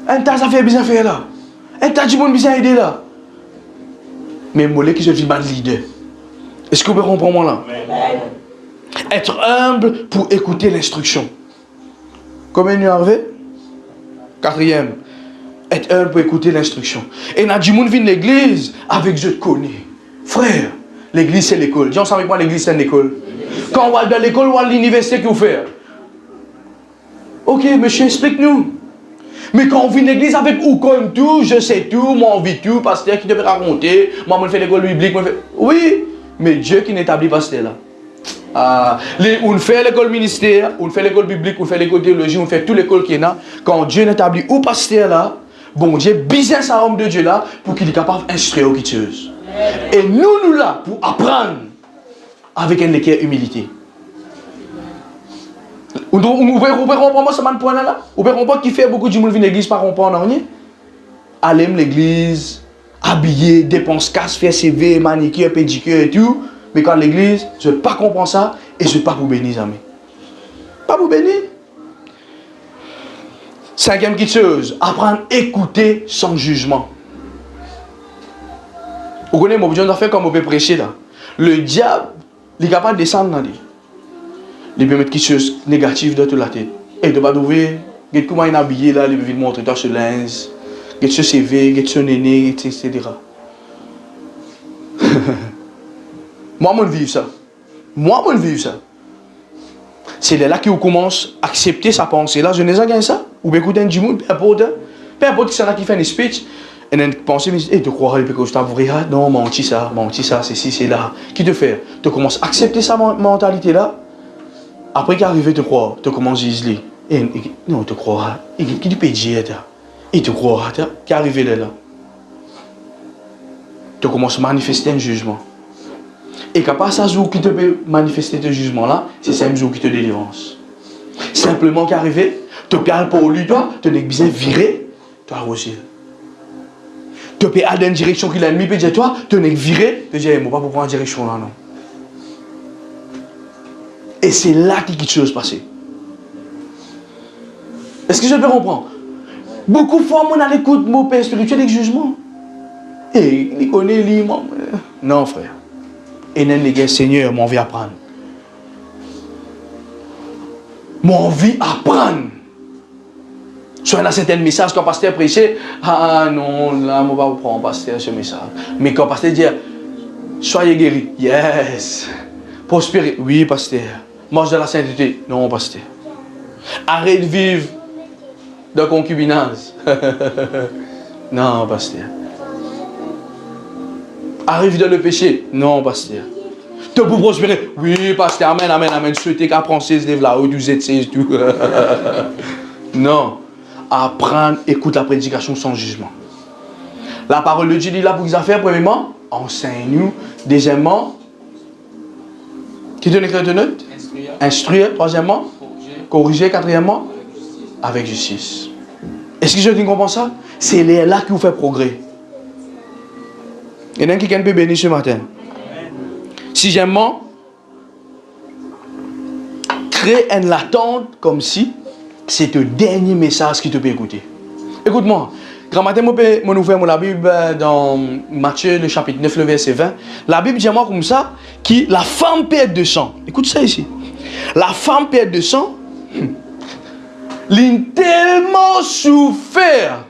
Un tas ça fait bien faire là. Un tas du monde bien aider là. Mais moi, qui je vis mal leader. Est-ce que vous pouvez comprendre moi là? Amen. Être humble pour écouter l'instruction. Combien nous arrivé? 4e. Être humble pour écouter l'instruction. Et il y a du monde qui vient de l'église avec je te connais. Frère, l'église c'est l'école. Dis ensemble avec moi, l'église c'est une école. Quand on va dans l'école ou à l'université, qu'est-ce qu'on fait? Ok, monsieur, explique-nous. Mais quand on vit une église avec ou comme tout, je sais tout, moi on vit tout, pasteur qui devait raconter, moi je fais l'école biblique, moi je fais... Oui, mais Dieu qui n'établit pas pasteur là. On fait l'école ministère, on fait l'école biblique, on fait l'école théologie, on fait toute l'école qui est là. Quand Dieu n'établit ou pasteur là, bon Dieu business à homme de Dieu là pour qu'il est capable d'instruire quelque chose. Et nous là pour apprendre avec une humilité. Vous pouvez comprendre ce point là? Vous pouvez comprendre qui fait beaucoup de monde vient à l'église par comprendre rien? Aller à l'église, habiller, dépenser casse, faire CV, manicure, pédicure et tout. Mais quand l'église, je ne veux pas comprendre ça et je ne veux pas vous bénir, amis. Pas vous bénir. Cinquième petite chose, apprendre à écouter sans jugement. Vous connaissez, mon besoin de faire comme on peut prêcher là. Le diable, il est capable de descendre dans lui. Il peut mettre quelque chose de négatif dans toute la tête. Et il ne doit pas trouver, comment il est habillé là, il peut montrer toi ce linge, ce CV, ce néné, etc. Moi, je vis ça. Moi, je vis ça. C'est là que vous commencez à accepter sa pensée. Là, je n'ai pas ça. Ou bien écouter un du monde, peu importe qui c'est là qui fait une speech. Et then penser, mais tu crois que je t'avouerai, non, menti ça, c'est ci, c'est là. Qui te fait? Tu commences à accepter sa mentalité là. Après qu'arrive, tu crois, tu commences à isoler. Non, tu crois, qui peut dire, et tu crois, qui arrive là. Tu commences à manifester un jugement. Et qu'à part ça, jour qui te peut manifester ce jugement-là, c'est le jour qui te délivrance. Simplement qu'arrivé, tu peux aller pour lui, toi, tu n'es bien viré, toi aussi. Tu peux aller dans une direction que l'ennemi peut dire, toi, tu n'es viré, tu dis, je ne vais pas prendre une direction là, non. Et c'est là que quelque chose passe. Est-ce que je peux comprendre? Beaucoup de fois, on a l'écoute mon père spirituel avec jugement. Et il connaît l'imam. Non, frère. Et non, les gars, Seigneur, mon envie apprendre. Mon envie apprendre. Soit dans certains messages, quand le pasteur prêchait, ah non, là, je ne vais pas prendre pasteur ce message. Mais quand le pasteur dit, soyez guéris, yes. Prospérez, oui, pasteur. Marche dans la sainteté, non, pasteur. Arrête de vivre dans le concubinage. Non, pasteur. Arrive dans le péché. Non, pasteur. Te pour prospérer. Oui, pasteur. Amen, amen, amen. Souhaitez qu'apprendre 16 livres là, 12, 16, tout. Non. Apprendre, écoute la prédication sans jugement. La parole de Dieu dit là pour qu'ils affaires, premièrement, enseigne-nous. Deuxièmement, qui donne écrit de note? Instruire. Troisièmement, corriger. Quatrièmement, avec justice. Est-ce que je te comprends ça? C'est là qui vous fait progrès. Il y en a qui peut bénir ce matin. Sixièmement, crée une attente comme si c'est le dernier message qui te peut écouter. Écoute-moi. Grand matin, je vais ouvrir la Bible dans Matthieu, le chapitre 9, le verset 20. La Bible dit moi comme ça, que la femme perd de sang. Écoute ça ici. La femme perd de sang. Elle a tellement souffert.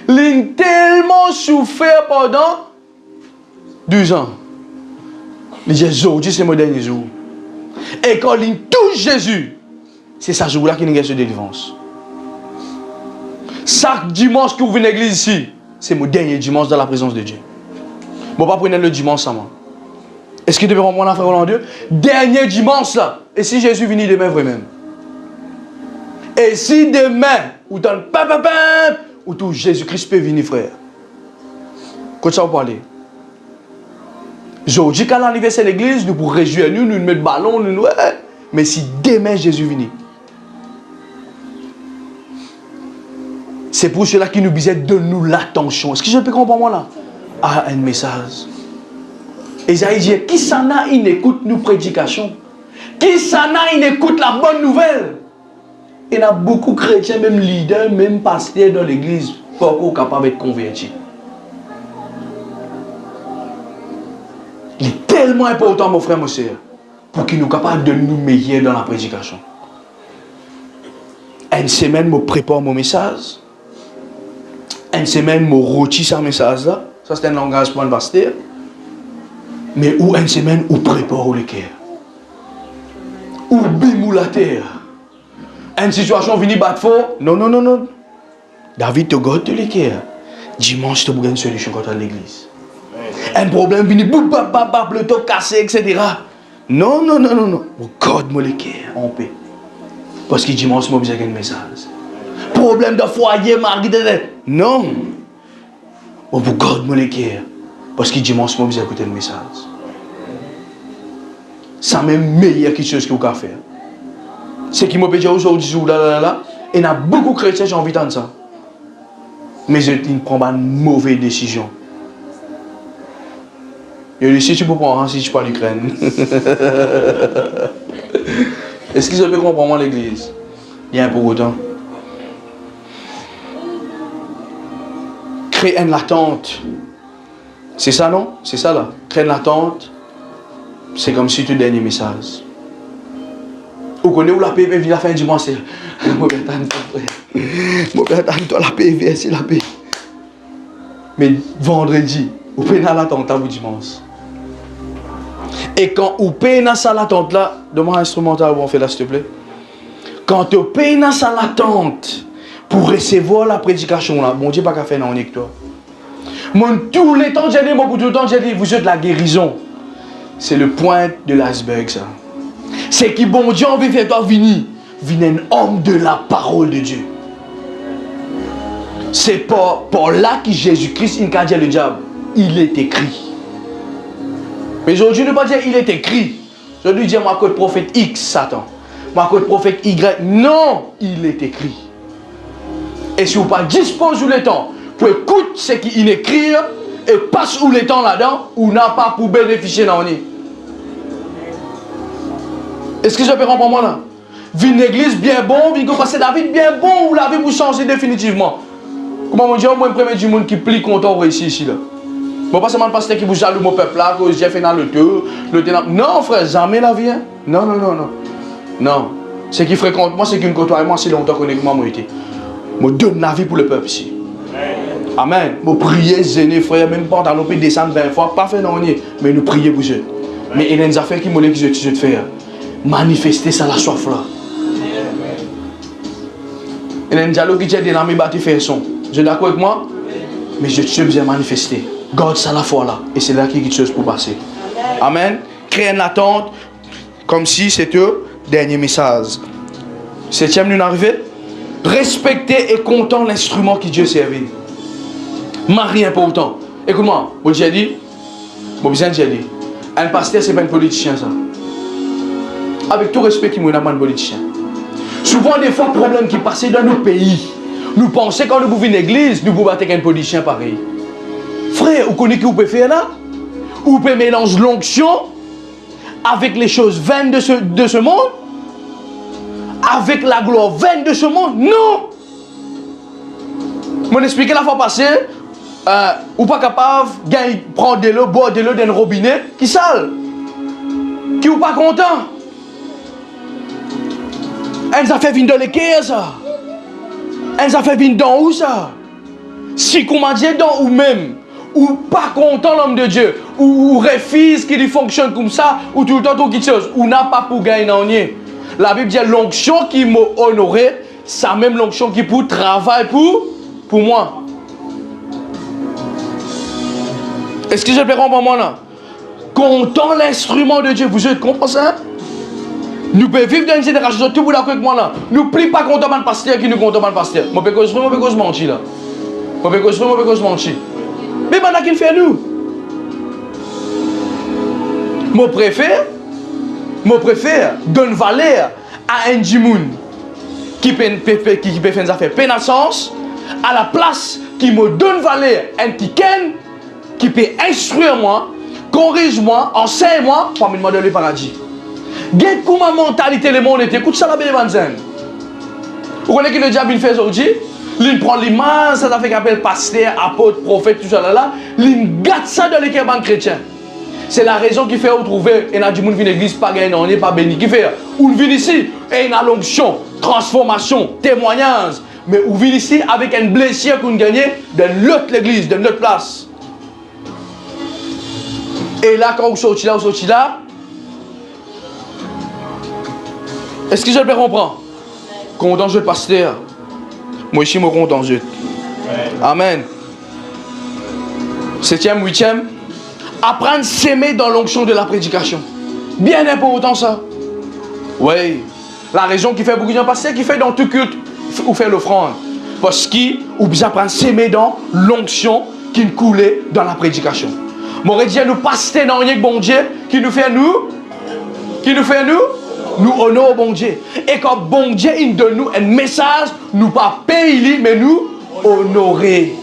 Elle a tellement souffert pendant 2 ans. Il dit, aujourd'hui, c'est mon dernier jour. Et quand il touche Jésus, c'est ce jour-là qu'il y a ce délivrance. Chaque dimanche que vous venez à l'église ici, c'est mon dernier dimanche dans la présence de Dieu. Je ne vais pas prendre le dimanche ça, moi. Est-ce que tu peux comprendre, frère Hollandeux? Dernier dimanche là. Et si Jésus vient demain, vraiment? Et si demain, ou dans le ou tout Jésus-Christ peut venir, frère. Quand ça vous parlez? Aujourd'hui, quand l'anniversaire de l'église, nous pour réjouir nous mettre ballon, nous, ouais. Mais si demain Jésus vient, c'est pour cela qu'il nous disait de nous l'attention. Est-ce que je peux comprendre moi là? Ah, un message. Esaïe dit, qui s'en a, il écoute nos prédications. Qui s'en a, il écoute la bonne nouvelle. Il y a beaucoup de chrétiens, même leaders, même pasteurs dans l'église, pas encore capables d'être convertis. Il est tellement important, mon frère, mon soeur, pour qu'il nous capable de nous meilleurs dans la prédication. Une semaine, je prépare mon message. Une semaine, je rôtis ce message-là. Ça, c'est un langage pour un pasteur. Mais ou une semaine, on prépare le cœur. Ou bimou la terre. Une situation venue battre fort. Non, non, non, non. David te garde le cœur. Dimanche, tu as une solution contre l'église. Un problème venu, boum, bap, bap, bap, le top cassé, etc. Non, non, non, non, non. God me le cœur en paix. Parce que dimanche, moi, j'ai un message. Problème de foyer, mari, non. Pour God me le cœur. Parce que dimanche, moi, j'ai écouté le message. C'est même meilleure chose que vous pouvez faire. Ce qui m'a dit aujourd'hui, et il y a beaucoup de chrétiens qui ont envie d'entendre ça. Mais je ne prends pas une mauvaise décision. Et si tu peux prendre, si tu parles l'Ukraine. Est-ce qu'ils ont comprendre l'église? Il y a un peu autant. Créer une attente. C'est ça, non? C'est ça là. Créer une attente. C'est comme si tu donnes un message. Vous connaissez où la paix vient la fin du mois, c'est. Moi, je la paix, c'est la paix. Mais vendredi, vous payez dans l'attente à vous dimanche. Et quand vous payez dans ça l'attente là, demande un instrumental, on fait là, s'il te plaît. Quand tu payes dans ça l'attente pour recevoir la prédication là, bon Dieu, pas qu'à faire non, avec toi. Moi, tous les temps, j'ai dit, moi, pour tout le temps, j'ai dit, vous êtes la guérison. C'est le point de l'iceberg, ça. C'est qui, bon Dieu, on veut faire toi venir un homme de la parole de Dieu. C'est pour là que Jésus-Christ, il a dit le diable, il est écrit. Mais aujourd'hui, ne pas dire il est écrit. Aujourd'hui, dire moi, code prophète X, Satan. Moi, code prophète Y. Non, il est écrit. Et si vous pas dispose le temps pour écouter ce qu'il écrit et passe où le temps là-dedans, ou n'a pas pour bénéficier dans lui. Est-ce que je peux comprendre moi là? Vine l'église bien bon, vine passer la vie bien bon, ou la vie vous changer définitivement. Comment on dit, moi, je premier du monde qui plie content ici là. Bon, pas seulement le pasteur qui vous jaloux mon peuple là, que j'ai fait dans le tour, non, frère, jamais la vie. Hein? Non, non, non, non. Non. Ce qui fréquente moi, c'est qu'une côtoie moi, si longtemps qu'on est comme moi, été. Je donne la vie pour le peuple ici. Amen. Je prie, zéné, frère, même pas dans l'opé descendre 20 fois, pas fait non, mais nous prions pour eux. Mais il y a des affaires qui m'ont dit que je te fais. Manifester ça la soif là. Il y a un dialogue qui dit dans mes bâtis faire son. Vous êtes d'accord avec moi? Mais je suis bien manifester. Garde ça la foi là. Et c'est là qu'il y a quelque chose pour passer. Amen. Créer une attente comme si c'était le dernier message. 7e nous arrivé. Respecter et compter l'instrument que Dieu servait. Marie important. Écoute-moi, moi j'ai dit, un pasteur c'est pas un politicien ça. Avec tout respect qu'il m'a un politicien. Souvent des fois problème qui passait dans nos pays. Nous pensons quand nous pouvons une église, nous pouvons battre un politicien pareil. Frère, vous connaissez ce que vous pouvez faire là? Vous pouvez mélanger l'onction avec les choses vaines de ce monde, avec la gloire vaine de ce monde. Non! Je vais expliquer la fois passée, ou pas capable de prendre de l'eau, boire de l'eau d'un robinet qui sale, qui ou pas content. Elle a fait venir dans les quais, ça. Elle a fait venir dans où ça? Si qu'on m'a dit dans ou même, ou pas content l'homme de Dieu, ou refuse qu'il fonctionne comme ça, ou tout le temps tout quelque chose, ou n'a pas pour gagner dans rien. La Bible dit l'onction qui m'a honoré, c'est même l'onction qui pour travailler pour moi. Est-ce que je peux comprendre moi là? Content l'instrument de Dieu, vous êtes comprenez ça? Nous pouvons vivre dans une génération, tout le monde avec moi là. Nous ne plions pas contre le pasteur qui nous contre le pasteur. Je peux mentir là. Je peux mentir. Mais maintenant qu'il fait nous. Je préfère donner valeur à un djimoun qui peut faire des affaires pénitence à la place qui me donne valeur à un tiken qui peut instruire moi, corrige moi, enseigne moi pour me demander le paradis. Gade pour ma mentalité, le monde était. Écoute ça la belle vanzaine. Vous connaissez que le diable il fait aujourd'hui? Il prend l'image, ça fait qu'appelle pasteur, apôtre, prophète, tout ça là. Il gâte ça dans les campagnes chrétiens. C'est la raison qui fait retrouver, et il y a du monde qui vient à l'église, pas gagné, on n'est pas béni. Qui fait? On vient ici, et il y a l'onction, transformation, témoignage. Mais on vient ici avec une blessure qu'on gagne dans l'autre église, dans l'autre place. Et là, quand vous sortez là, est-ce que je peux comprendre? Content je pasteur. Moi aussi, je suis content je. Amen. 7e, 8e. Apprendre à s'aimer dans l'onction de la prédication. Bien important ça. Oui. La raison qui fait beaucoup de gens passer, qui fait dans tout culte, ou faire l'offrande. Parce qu'ils ont besoin d'apprendre à s'aimer dans l'onction qui nous coulait dans la prédication. M'aurait dit à nous passer dans rien que bon Dieu, qui nous fait nous honorer au bon Dieu. Et quand bon Dieu il donne nous un message, nous pas payer, mais nous honorer.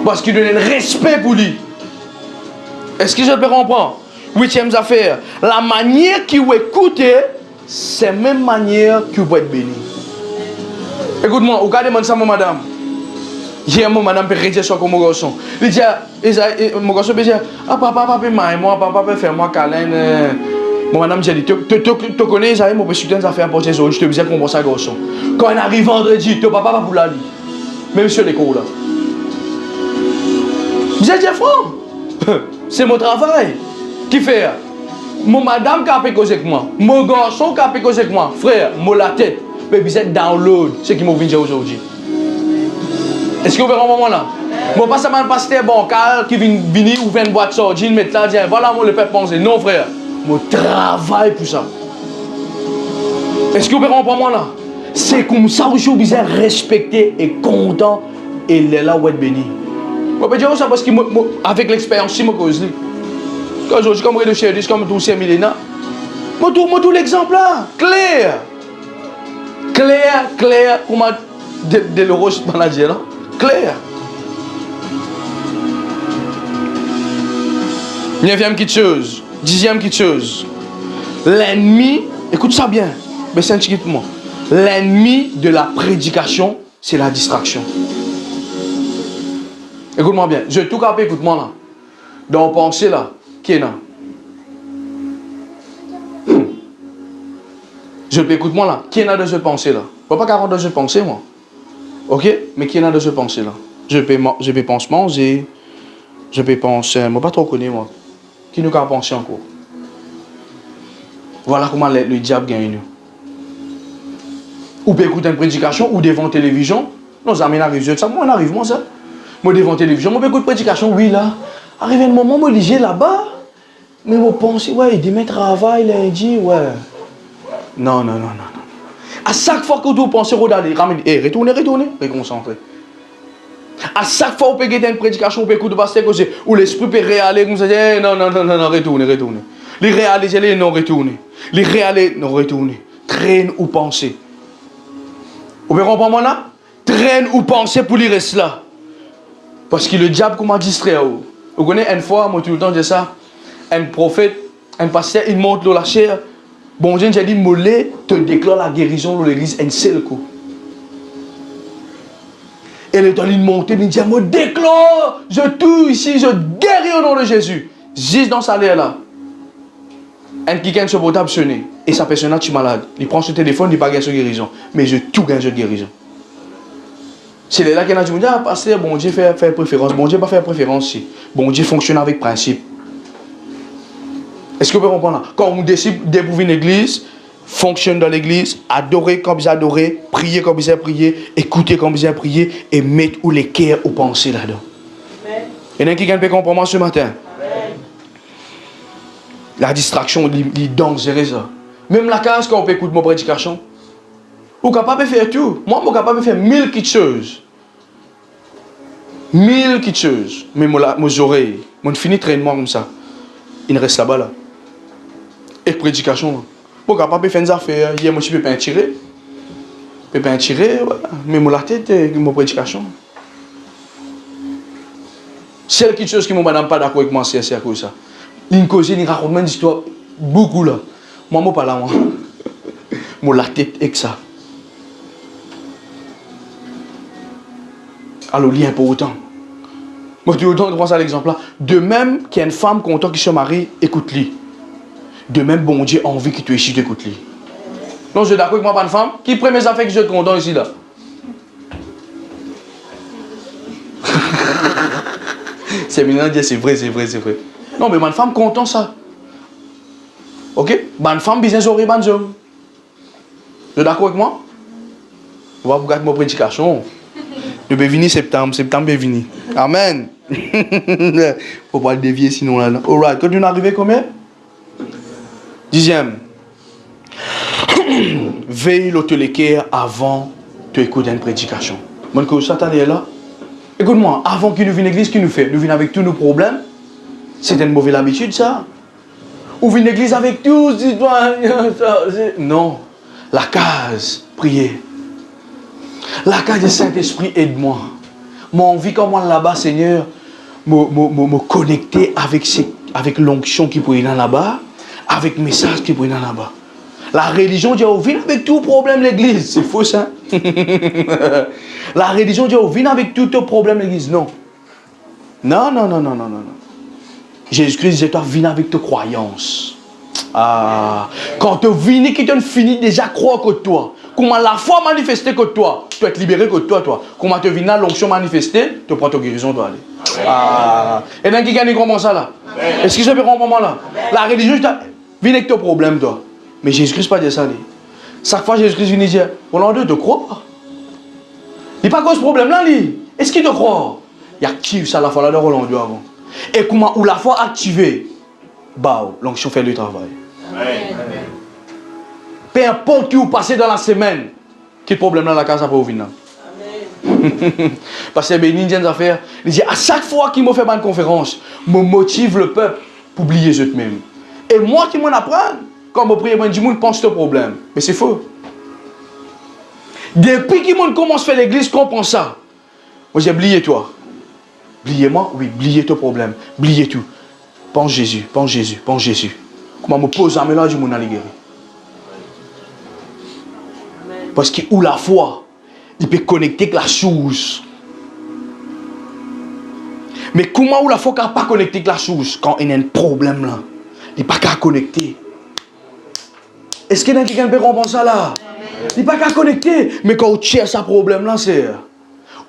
Parce qu'il donne un respect pour lui. Est-ce que je peux comprendre? Huitième affaire, la manière qu'il vous écoutez, c'est la même manière que vous être béni. Écoute-moi, regardez moi ça, mon madame. J'ai un madame peut retirer sur comme mon garçon. Il dit, mon garçon peut dire, ah papa peut faire moi câlin. Mon madame dit, tu connais Isaïe, mon petit soutien, ça fait un porter sur je te disais qu'on pense à garçon. Quand on arrive vendredi, ton papa va pour la lit. Même sur l'école là. Vous êtes frère, c'est mon travail. Qui fait? Mon madame qui a fait cause avec moi, mon garçon qui a fait cause avec moi, frère, moi la tête, mais vous êtes download, c'est ce qui m'a vu dire aujourd'hui. Est-ce que vous verrez un moment là? Moi, pas seulement un pasteur bancal qui vient venir ou vient boire de sardine, mettre là, dire voilà, moi le peuple pense. Non, frère, moi travaille pour ça. Est-ce que vous verrez un moment là? C'est comme ça que je suis respecté et content et il est là où être béni. Je peux dire ça parce que avec l'expérience, je me cause. Quand aujourd'hui, comme je suis comme tout ces millénaires, moi tout l'exemple là, clair, comment de l'euro manager là, clair. Neuvième petite chose, dixième petite chose, l'ennemi, écoute ça bien, mais c'est un petit pour moi. L'ennemi de la prédication, c'est la distraction. Écoute-moi bien, je tout capé, écoute-moi là. Dans pensée là, qui est là? Je peux écoute-moi là, qui est là de ce pensée là? Je ne peux pas 40 de ce pensée moi. Ok? Mais qui est là de ce pensée là? Je peux penser manger, je peux penser, moi pas trop connaître moi. Qui nous a pensé encore? Voilà comment le diable gagne nous. Ou peut écouter une prédication ou devant la télévision. Nos amis arrivent, ça, moi on arrive, moi ça. Moi devant la télévision, moi écoute prédication, oui là. Arrive un moment, moi j'ai là-bas. Mais moi pense, ouais, demain travail, lundi, ouais. Non. À chaque fois que vous pensez, retournez, réconcentrer. À chaque fois que vous pouvez une prédication, vous pouvez écouter pasteur, ou l'esprit peut réaller, vous dites, non, retournez. Les réaliser, non, retournez. Les réaler, non, retournez. Traîne ou penser. Vous pouvez comprendre là? Traîne ou penser pour les rester là. Parce que le diable, comment distraire? Vous connaissez une fois, moi tout le temps je dis ça, un prophète, un pasteur, il monte dans la chair. Bon Dieu, j'ai dit, mollet, te déclare la guérison dans l'église un seul coup. Et le temps il monte, il dit, moi déclare, je tue ici, je guéris au nom de Jésus. Juste dans sa l'air là. Un qui gagne ce portable sonné. Et sa personne là, tu es malade. Il prend ce téléphone, il ne pas gagner sa guérison. Mais je tout gagne cette guérison. C'est là qu'il a dit, ah, pasteur, bon Dieu fait préférence. Bon Dieu pas faire préférence ici. Bon Dieu fonctionne avec principe. Est-ce que vous pouvez comprendre là? Quand on décide d'éprouver une église, fonctionne dans l'église, adorer comme vous adorez, prier comme vous prier, écouter comme vous prier et mettre où les cœurs aux pensées là-dedans. Il y en a qui gagne comprendre ce matin. Amen. La distraction, il dangereux ça. Même la case quand on peut écouter mon prédication, vous êtes capable de faire tout. Moi, je suis capable de faire 1000 petites choses. 1000 petites choses. Mais mes oreilles, je finis traitement comme ça. Il reste là-bas là. Et prédication. Je suis capable de faire des affaires. Hier, je peux pas tirer. Je peux pas tirer, voilà. Mais la tête, mon prédication. C'est quelque chose qui ne m'a pas d'accord avec moi, c'est à cause de ça. Il raconte une histoire beaucoup là. Moi, je ne parle pas là. Moi, la tête avec ça. Alors, il y a un peu autant. Moi, tout le temps, je prends ça l'exemple là. De même qu'il y a une femme content qui se marie, écoute-lui. De même, bon Dieu a envie que tu échutes, écoute-lui. Non, je suis d'accord avec moi, pas une femme. Qui prend mes affaires que je suis content ici là? C'est mignon de dire c'est vrai. Non, mais ma femme content ça. Ok? Ma femme business oreille, ma homme. Vous êtes d'accord avec moi? On va vous garder ma prédication. Je vais venir septembre est venu. Amen. faut pas le dévier sinon là. Alright, quand tu es arrivé combien? 10e. Veille l'autoléquer avant de écouter une prédication. Mon que Satan est là. Écoute-moi, avant qu'il nous vienne à l'église, qu'il nous fait? Nous venons avec tous nos problèmes. C'est une mauvaise habitude ça. Ou venir à l'église avec tous, non. La case, prier. La case du Saint-Esprit, aide-moi. Moi, envie comme moi là-bas, Seigneur, me connecter avec l'onction qui peut y là-bas, avec le message qui peut y là-bas. La religion dit, oh, viens avec tout problème l'église. C'est faux ça. La religion dit, oh, viens avec tout problème l'église. Non. Non. Jésus-Christ disait, toi, viens avec tes croyances. Ah. Quand tu viens, qui te finit déjà croire que toi. Comment la foi manifestée que toi, tu dois être libéré que toi. Comment te viens l'onction manifestée, tu prends ta guérison, toi aller. Ah. Et dans qui gagne comment ça là? Est-ce que je peux comprendre là? La religion, viens avec tes problèmes, toi. Mais Jésus-Christ pas dit ça. Chaque fois Jésus-Christ vient dire, Roland te croit. Il n'y a pas cause problème là. Est-ce qu'il te croit? Il active ça la foi là de Roland avant. Et comment ou la foi activée, bah, l'onction fait le travail. Amen. Peu importe qui vous passez dans la semaine, quel problème là la case après vous venir. Parce que Bénin dit affaire, il dit à chaque fois qu'il me fait une conférence, me motive le peuple pour oublier eux-mêmes. Et moi qui m'en apprends, quand je prie, je dis, pense au problème. Mais c'est faux. Depuis que commence à faire l'église, comprends ça. Moi j'ai oublié toi. Oubliez-moi, oui, oubliez ton problème. Oubliez tout. Pense Jésus. Comment me pose un mélange du monde à guérir. Parce que où la foi, il peut connecter avec la chose. Mais comment où la foi n'a pas connecté avec la chose quand il y a un problème là? Il n'est pas qu'à connecter. Est-ce qu'il y a quelqu'un qui peut comprendre ça là? Il n'est pas qu'à connecter. Mais quand on cherche ce problème là, c'est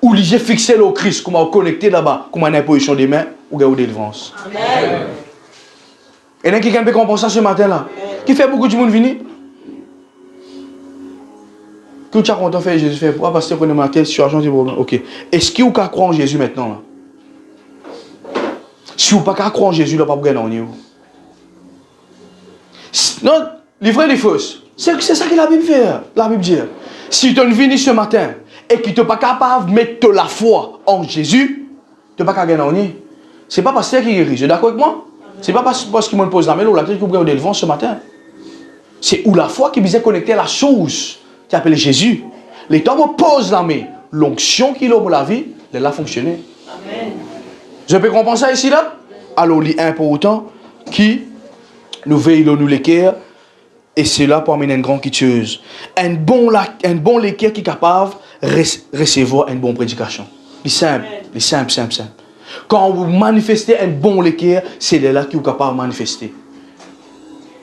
où j'ai fixé le Christ, comment on connecter là-bas, comment on a une position des mains, ou de délivrance. Amen. Et il y a quelqu'un qui peut comprendre ça ce matin là? Qui fait beaucoup de monde venir? Que tu as content faire Jésus fait? Pourquoi? Parce que tu connais ma tête, situation, c'est problème. Ok. Est-ce que vous pouvez croire en Jésus maintenant là? Si vous ne pouvez pas croire en Jésus, là, pas pour gagner en vous. Non, les vrais et les fausses. C'est ça que la Bible fait. La Bible dit. Si tu es venu ce matin et que tu n'es pas capable de mettre la foi en Jésus, tu n'es pas capable de gagner en vous. Ce n'est pas parce que qui guérit. Vous êtes d'accord avec moi? Ce n'est pas parce qu'il me pose la main ou la tête que vous avez devant ce matin. C'est où la foi qui visait connecter la chose qui appelle Jésus. Les temps me pose la main. L'onction qui l'ouvre la vie, elle a fonctionné. Amen. Je peux comprendre ça ici là? Alors, il est important qui nous veille, nous l'équerre, et c'est là pour amener une grande quitteuse. Un bon l'équerre qui est capable de recevoir une bonne prédication. C'est simple. Quand vous manifestez un bon l'équerre, c'est là qui est capable de manifester.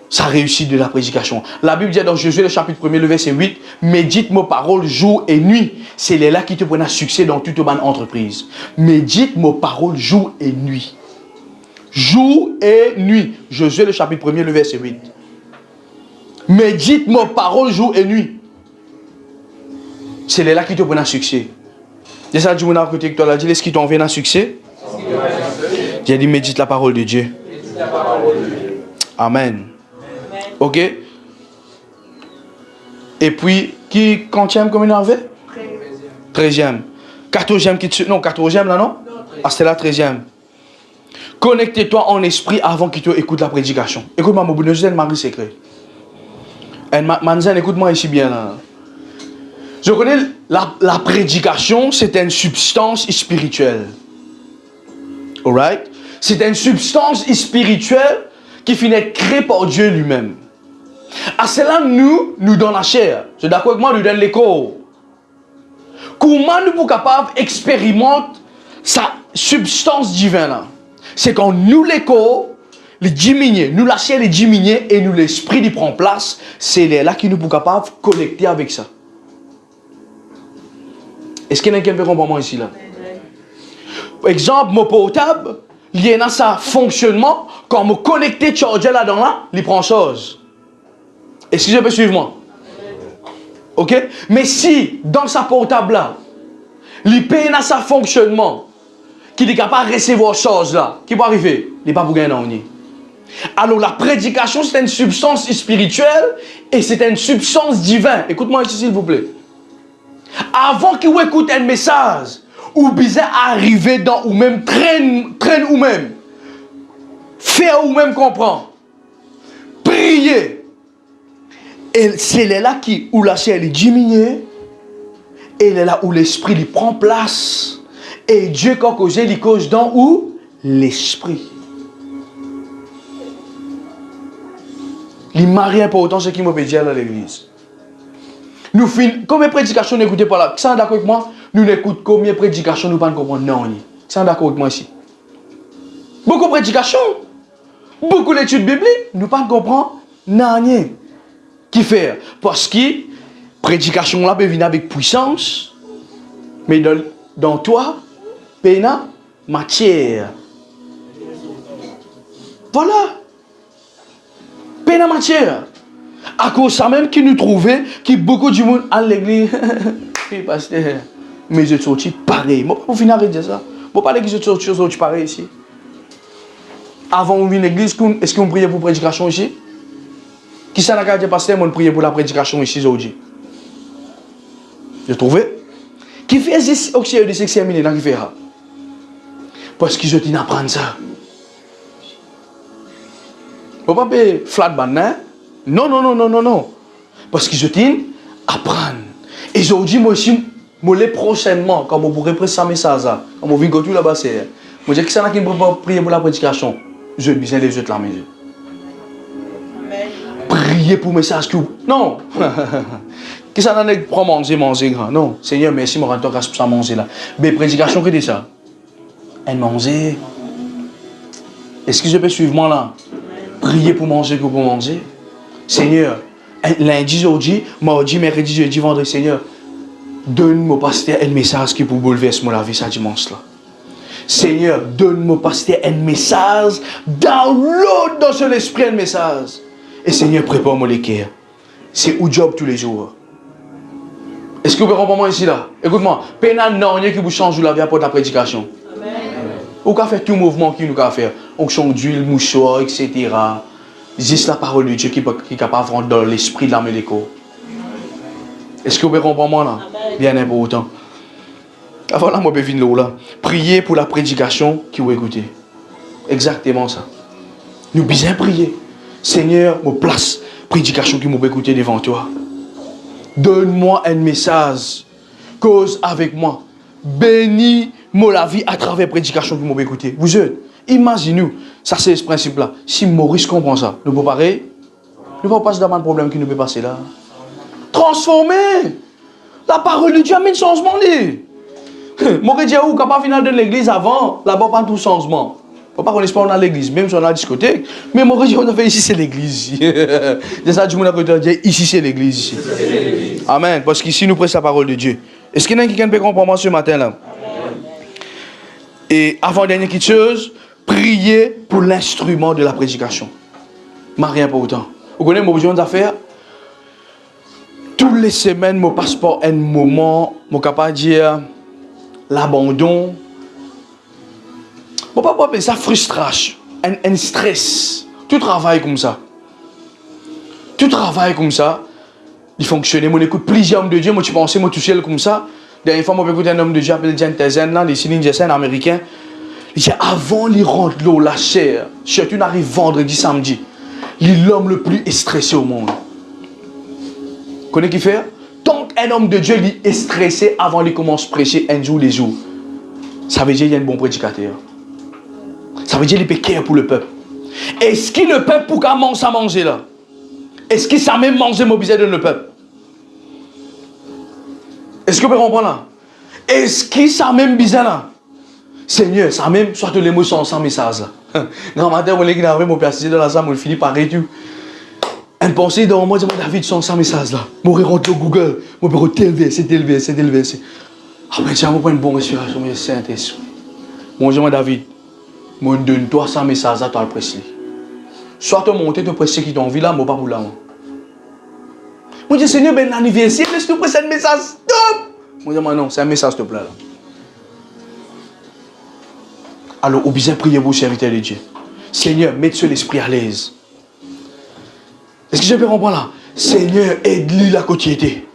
Ça réussit de la prédication. La Bible dit dans Josué, le chapitre 1er, le verset 8, médite mes paroles jour et nuit. C'est là qui te prennent un succès dans toute bonne entreprise. Médite mes paroles jour et nuit. Jour et nuit. Josué, le chapitre 1er, le verset 8. Médite mes paroles jour et nuit. C'est là qui te prennent un succès. C'est ça, dis-moi à côté que toi, dit, est-ce qu'il t'en vient un succès? J'ai dit, médite la parole de Dieu. Amen. Ok? Et puis, qui quantième comme énervé? 13e. 14e qui te... Non, 14e là, non? Ah, c'est la 13e. Connecte-toi en esprit avant qu'il te écoute la prédication. Écoute-moi, mon bonheur, c'est un mari secret. Manzen, écoute-moi ici bien là. Je connais la prédication, c'est une substance spirituelle. Alright? C'est une substance spirituelle qui finit créée par Dieu lui-même. À cela, nous dans la chair. C'est d'accord avec moi, nous donne l'écho. Comment nous sommes capables d'expérimenter sa substance divine là? C'est quand nous l'écho, les diminuer, nous la chair les diminuer et nous l'esprit qui prend place, c'est là qui nous sommes capables de connecter avec ça. Est-ce qu'il y a quelqu'un qui peut comprendre ici là? Par exemple, mon portable, il y a sa fonctionnement, quand je me connecte charger là-dedans là, il prend chose. Est-ce que je peux suivre moi? Ok? Mais si, dans sa portable là, il paye dans sa fonctionnement, qui est capable de recevoir choses là, qui peut arriver, il n'est pas pour gagner. Alors la prédication, c'est une substance spirituelle et c'est une substance divine. Écoute-moi ici, s'il vous plaît. Avant que vous écoutez un message, ou bien arriver dans ou même traîne ou même, faire ou même comprendre, prier. Et c'est là qui, où la chair est diminuée, et c'est là où l'esprit lui prend place. Et Dieu, quand il cause dans où? L'esprit. Il m'a rien pour autant ce qui m'a dit à l'église. Nous finissons, combien de prédications nous n'écoutez pas là? Qui sont d'accord avec moi? Nous n'écoutons combien de prédications nous ne comprenons pas? Non. Qui sont d'accord avec moi ici? Beaucoup de prédications, beaucoup d'études bibliques, nous ne comprenons pas. Qui fait? Parce que prédication là peut venir avec puissance, mais dans toi, péna matière. Voilà. Péna matière. À cause de ça même qui nous trouvait, qui beaucoup de monde à l'église. Oui, pasteur, mais je suis sorti pareil. Moi, pour finir de dire ça, je ne parle pas que je suis sorti pareil ici. Avant de venir à l'église, est-ce qu'on priait pour prédication ici? Qui ça n'a pas pasteur, on priait pour la prédication ici aujourd'hui? Je trouvais. Qui fait des auxiliaires de sexe terminé dans qui fait ça? Parce que je t'ai appris ça. Vous ne pouvez pas flat banane. Non. Parce que je t'ai apprendre. Et aujourd'hui, moi aussi, je prochainement, quand vous pourrez prendre ça message, quand vous venez là-bas, c'est. Je dis que ça n'a qui ne peut pas prier pour la prédication. Je vais bien les autres la maison. Prier pour le message que vous. Non! Qui ça n'a pas manger grand? Non. Seigneur, merci, je rends grâce pour ça manger là. Mais prédication, que c'est ça? Elle manger. Est-ce que je peux suivre moi là? Prier pour manger que pour manger. Seigneur, lundi, aujourd'hui, mardi, mercredi, jeudi, vendredi, Seigneur, donne-moi pasteur un message qui pour bouleverser la vie ça dimanche là. Seigneur, donne-moi pasteur un message, download dans son esprit un message. Et Seigneur, prépare-moi les cœurs. C'est au job tous les jours. Est-ce que vous pouvez comprendre moi ici là? Écoute-moi, pénal non, rien qui vous change la vie à la prédication. Amen. Ou qu'à faire tout mouvement qui nous a fait, onction d'huile, mouchoir, etc. Juste la parole de Dieu qui est capable de rentrer dans l'esprit de la méléco. Est-ce que vous pouvez comprendre moi là? Amen. Bien important. Avant là, moi je vais venir là. Prier pour la prédication qui vous écoutez. Exactement ça. Nous bien prier. Seigneur, me place prédication qui m'ont écouté devant toi. Donne-moi un message. Cause avec moi. Bénis-moi la vie à travers la prédication qui m'ont écouté. Vous êtes, imaginez-nous, ça c'est ce principe-là. Si Maurice comprend ça, nous pouvons pareil. Nous ne pouvons pas se demander un problème qui nous peut passer là. Transformer. La parole de Dieu amène changement. Moi, je dis où capable venir de l'église avant, là-bas, pas tout changement. Faut pas qu'on espère dans l'église, même si on a la discothèque. Mais moi, je dis, on a fait ici, c'est l'église. C'est ça, du monde a dit, ici, c'est l'église. Ici. Amen. Parce qu'ici, nous prêchons la parole de Dieu. Est-ce qu'il y en a quelqu'un qui peut comprendre ce matin-là? Et avant dernière quelque chose, priez pour l'instrument de la prédication. Mais rien pour autant. Vous connaissez mon besoin d'affaires? Toutes les semaines, mon passeport, un moment, mon capable de dire l'abandon. Mon papa appelle ça frustration, un stress. Tout travail comme ça. Tout travail comme ça. Il fonctionne. Moi, j'écoute plusieurs hommes de Dieu. Moi, tu pensais, moi, tout seul comme ça. Dernière fois, moi, j'écoute un homme de Dieu appelé Jen Tezen, là, les Céline Jessen américains. Il dit avant, il rentre l'eau, la chair. Surtout, il arrive vendredi, samedi. Il est l'homme le plus stressé au monde. Vous connaissez qui fait? Tant qu'un homme de Dieu il est stressé avant qu'il commence à prêcher un jour les jours, ça veut dire qu'il y a un bon prédicateur. Ça veut dire qu'il peut care pour le peuple. Est-ce que le peuple pour commencer à manger là? Est-ce qu'il sait même manger mobilisé de le peuple? Est-ce que vous pouvez comprendre là? Est-ce qu'il sait même bizarre là? Seigneur, ça même soit de l'émotion sans message là. Grand matin, on est là, mon père dans la salle, on finit par réduire. Un pensée dans moi, David, sans message là. Moi, je rentre au Google, moi, je tel verset. Ah, mais tiens, moi, prends une bonne respiration, mais c'est Saint-Esprit. Moi, je dis, David, moi, donne-toi sans message à toi le presse. Soit tu montes, tu presses qui t'envie là, moi, pas pour là. Moi, je dis, Seigneur, ben l'anniversaire, laisse-nous presser un message. Stop! Moi, je dis, non, c'est un message, s'il te plaît là. Alors, on besoin prier pour le serviteur de Dieu. Seigneur, mets sur l'esprit à l'aise. Est-ce que je peux comprendre là? Seigneur, aide-lui la quotidité.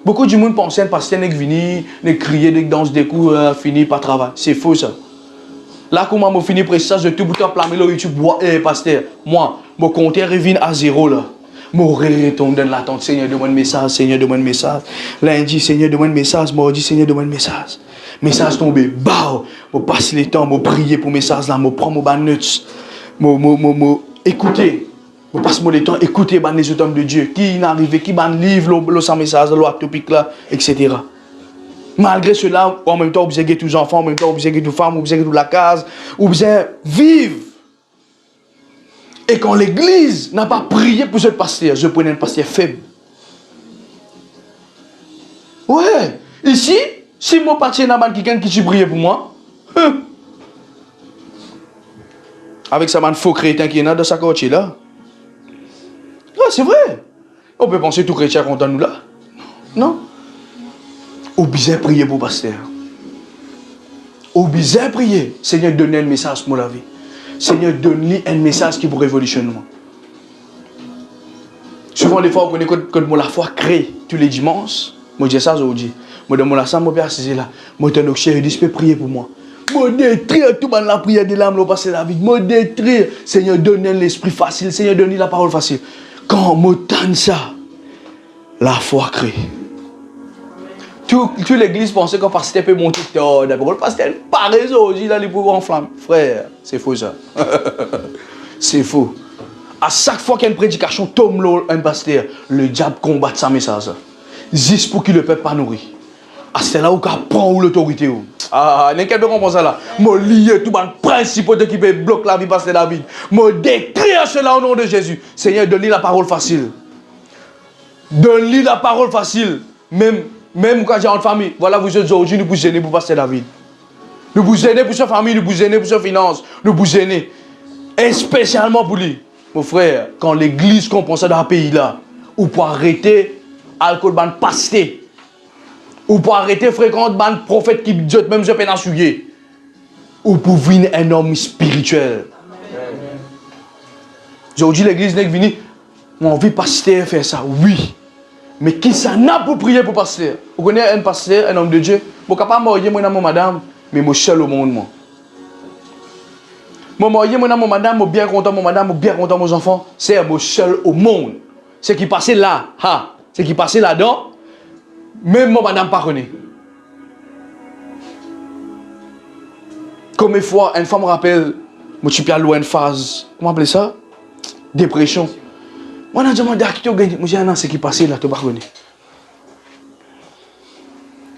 Beaucoup de monde pensent que pasteur n'est venu, n'est crier, n'est danser des coups, fini par travail. C'est faux ça. Là, comment je finis prestation, je tout pour te plamer le YouTube, pasteur. Moi, mon compte revient à zéro là. Mon retourne dans l'attente. Seigneur, demande message, Seigneur, demande message. Lundi, Seigneur, demande message. Mardi, Seigneur, demande message. Message tombé, bah, je passe le temps, je prie pour message là, je prends mon notes, je écouter. Je passe mon temps, écouter les autres hommes de Dieu, qui n'arrive, qui ban livre, le sans message, le topic là, etc. Malgré cela, en même temps, vous avez tous les enfants, en même temps, vous avez toutes les femmes, vous avez toute la case, vous avez vivre. Et quand l'église n'a pas prié pour ce pasteur, je prenais un pasteur faible. Ouais, ici, si mon pasteur n'a pas quelqu'un qui prie pour moi, avec sa man faux chrétien qui est là dans sa quartier là. Ah, c'est vrai. On peut penser tout chrétien content nous là. Non. On besoin prier pour le pasteur. On besoin prier. Seigneur, donne un message pour la vie. Seigneur, donne-lui un message qui pour révolutionner. Souvent, les fois, on connaît que la foi crée tous les dimanches. Moi, je dis ça aujourd'hui. Moi, dans mon assemblée, moi, je suis là. Moi, je suis là, je peux prier pour moi. Moi, détruire tout la prière de l'âme, le passé la vie. Moi, détruire. Seigneur, donne l'esprit facile. Seigneur, donne la parole facile. Quand moi, t'entends ça, la foi crée. Toute l'église pensait qu'un pasteur peut monter tout. D'abord, le pasteur n'a pas raison. Il a les pouvoirs en flamme. Frère, c'est faux ça. C'est faux. À chaque fois qu'il y a une prédication, tombe un pasteur, le diable combat sa message. Juste pour qu'il ne le peuple pas nourrir. Ah, c'est là où il prend l'autorité. Ah, n'importe quoi comme ça là. Je lie tout le principe qui peut bloquer la vie de pasteur David. Je décris cela au nom de Jésus. Seigneur, donne-lui la parole facile. Donne-lui la parole facile. Même quand j'ai une famille, voilà, vous êtes aujourd'hui, nous vous gênez pour pasteur David. Nous vous gênez pour sa famille, nous vous gênez pour sa finance, nous vous gênez. Et spécialement pour lui. Mon frère, quand l'église comprend ça dans un pays là, ou pour arrêter l'alcool ban pasté, ou pour arrêter fréquente ban prophète qui dit même je peine à souiller, ou pour venir un homme spirituel. Aujourd'hui, l'église n'est venue, on a envie de pasteur faire ça, oui. Mais qui ça n'a pour prier pour pasteur? Vous connaissez un pasteur, un homme de Dieu? Je ne suis pas marié, moi, madame, mais je suis seul au monde. Moi, marié, moi, madame, je suis bien content, madame, je suis bien content, mes enfants. C'est moi seul au monde. C'est qui passait là, c'est qui passait là-dedans, même moi, madame, pas connaît. Comme une fois me rappelle, je suis à loin une phase, comment on appelle ça? Dépression. Moi, je me dis, c'est qui passait là, tu ne pas connais.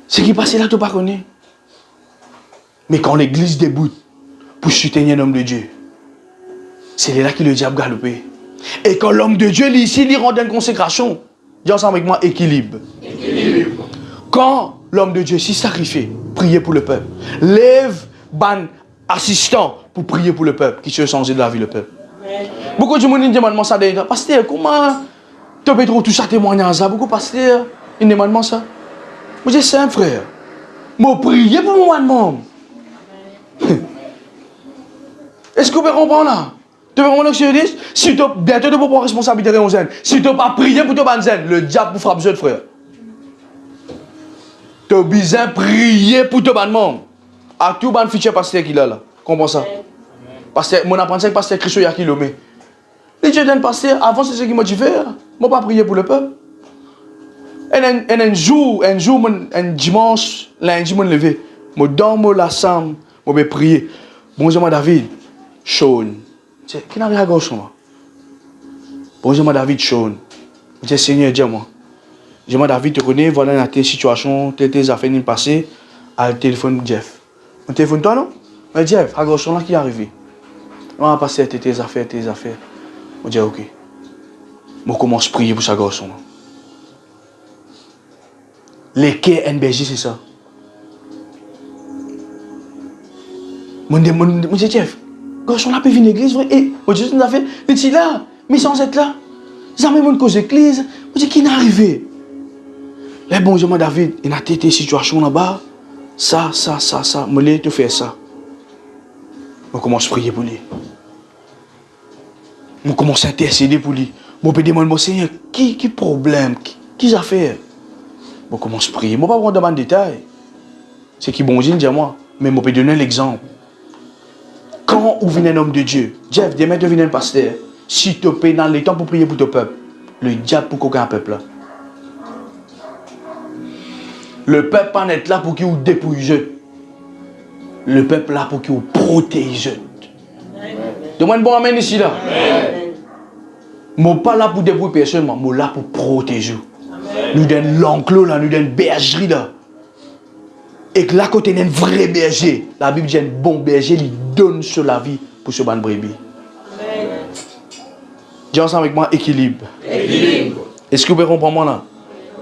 C'est qui passait là, tu ne pas connais. Mais quand l'église débute pour soutenir un homme de Dieu, c'est là que le diable galope. Et quand l'homme de Dieu, ici, il rend une consécration, dis ensemble avec moi, équilibre. Quand l'homme de Dieu s'y sacrifie, prier pour le peuple, lève ban assistant pour prier pour le peuple, qui se changer de la vie, le peuple. Beaucoup de monde me demandent ça d'ailleurs. Pasteur, comment tu peux trouver tout ça témoignage? Beaucoup de pasteurs, ils demandent ça. Moi, je dis simple, frère. Je prie pour mon membre. Est-ce que vous pouvez comprendre là? Tu peux comprendre ce que je dis? Si tu bientôt tu peux prendre responsabilité de zen. Si tu n'as pas prié pour ton zen, le diable vous frappe jeune, frère. Tu as besoin de prier pour ton membre. À tout le futur pasteur qu'il a là. Comprends ça? Pasteur, mon apprentissage, pasteur Christo Yakilomé. Les dieux d'un pasteur, avant c'est ce qui m'a dit faire. Je n'ai pas prié pour le peuple. Et un jour, un dimanche, lundi, je me levé. Je dormais la chambre, je me prier. Bonjour, David. Sean. Qui n'a rien à gauche, moi? Bonjour, David, Sean. Je dis, Seigneur, dis-moi. Je dis, David, tu connais, voilà tes situations, tes affaires qui passées. À le téléphone Jeff. On téléphone toi, non? Mais Jeff, à gauche, là qui est arrivé. On va passer tes affaires. Je dis, ok. Je commence à prier pour sa garçon. Les quais NBJ, c'est ça. Je dis, Jeff, garçon là peut venir à l'église, vrai? Et je dis, nous avons fait, il est là, mais sans être là. Jamais mon cause d'église. Je dis, qui est arrivé? Là, bon, je dis, David, il a été situation là-bas. Ça. Je te fais ça. Je commence à prier pour lui. Je commence à intercéder pour lui. Je me demande, mon Seigneur, qui problème, qui affaire? Je commence à prier. Je ne vais pas prendre dans le détail. C'est qui bon Dieu dit à moi. Mais je peux donner l'exemple. Quand vous venez un homme de Dieu, Jeff, demain tu viens un pasteur, si tu payes dans les temps pour prier pour ton peuple, le diable pour qu'aucun peuple là. Le peuple pas être là pour qu'il vous dépouille. Le peuple là pour qu'il vous protège. Demande bon amen ici là. Je ne suis pas là pour dépouiller personne, mais je suis là pour protéger. Nous donne l'enclos là, nous donne bergerie là. Et que là, quand tu es un vrai berger, la Bible dit un bon berger, il donne sur la vie pour ce bon brebis. Dis ensemble avec moi, équilibre. Équilibre. Est-ce que vous pouvez comprendre moi là?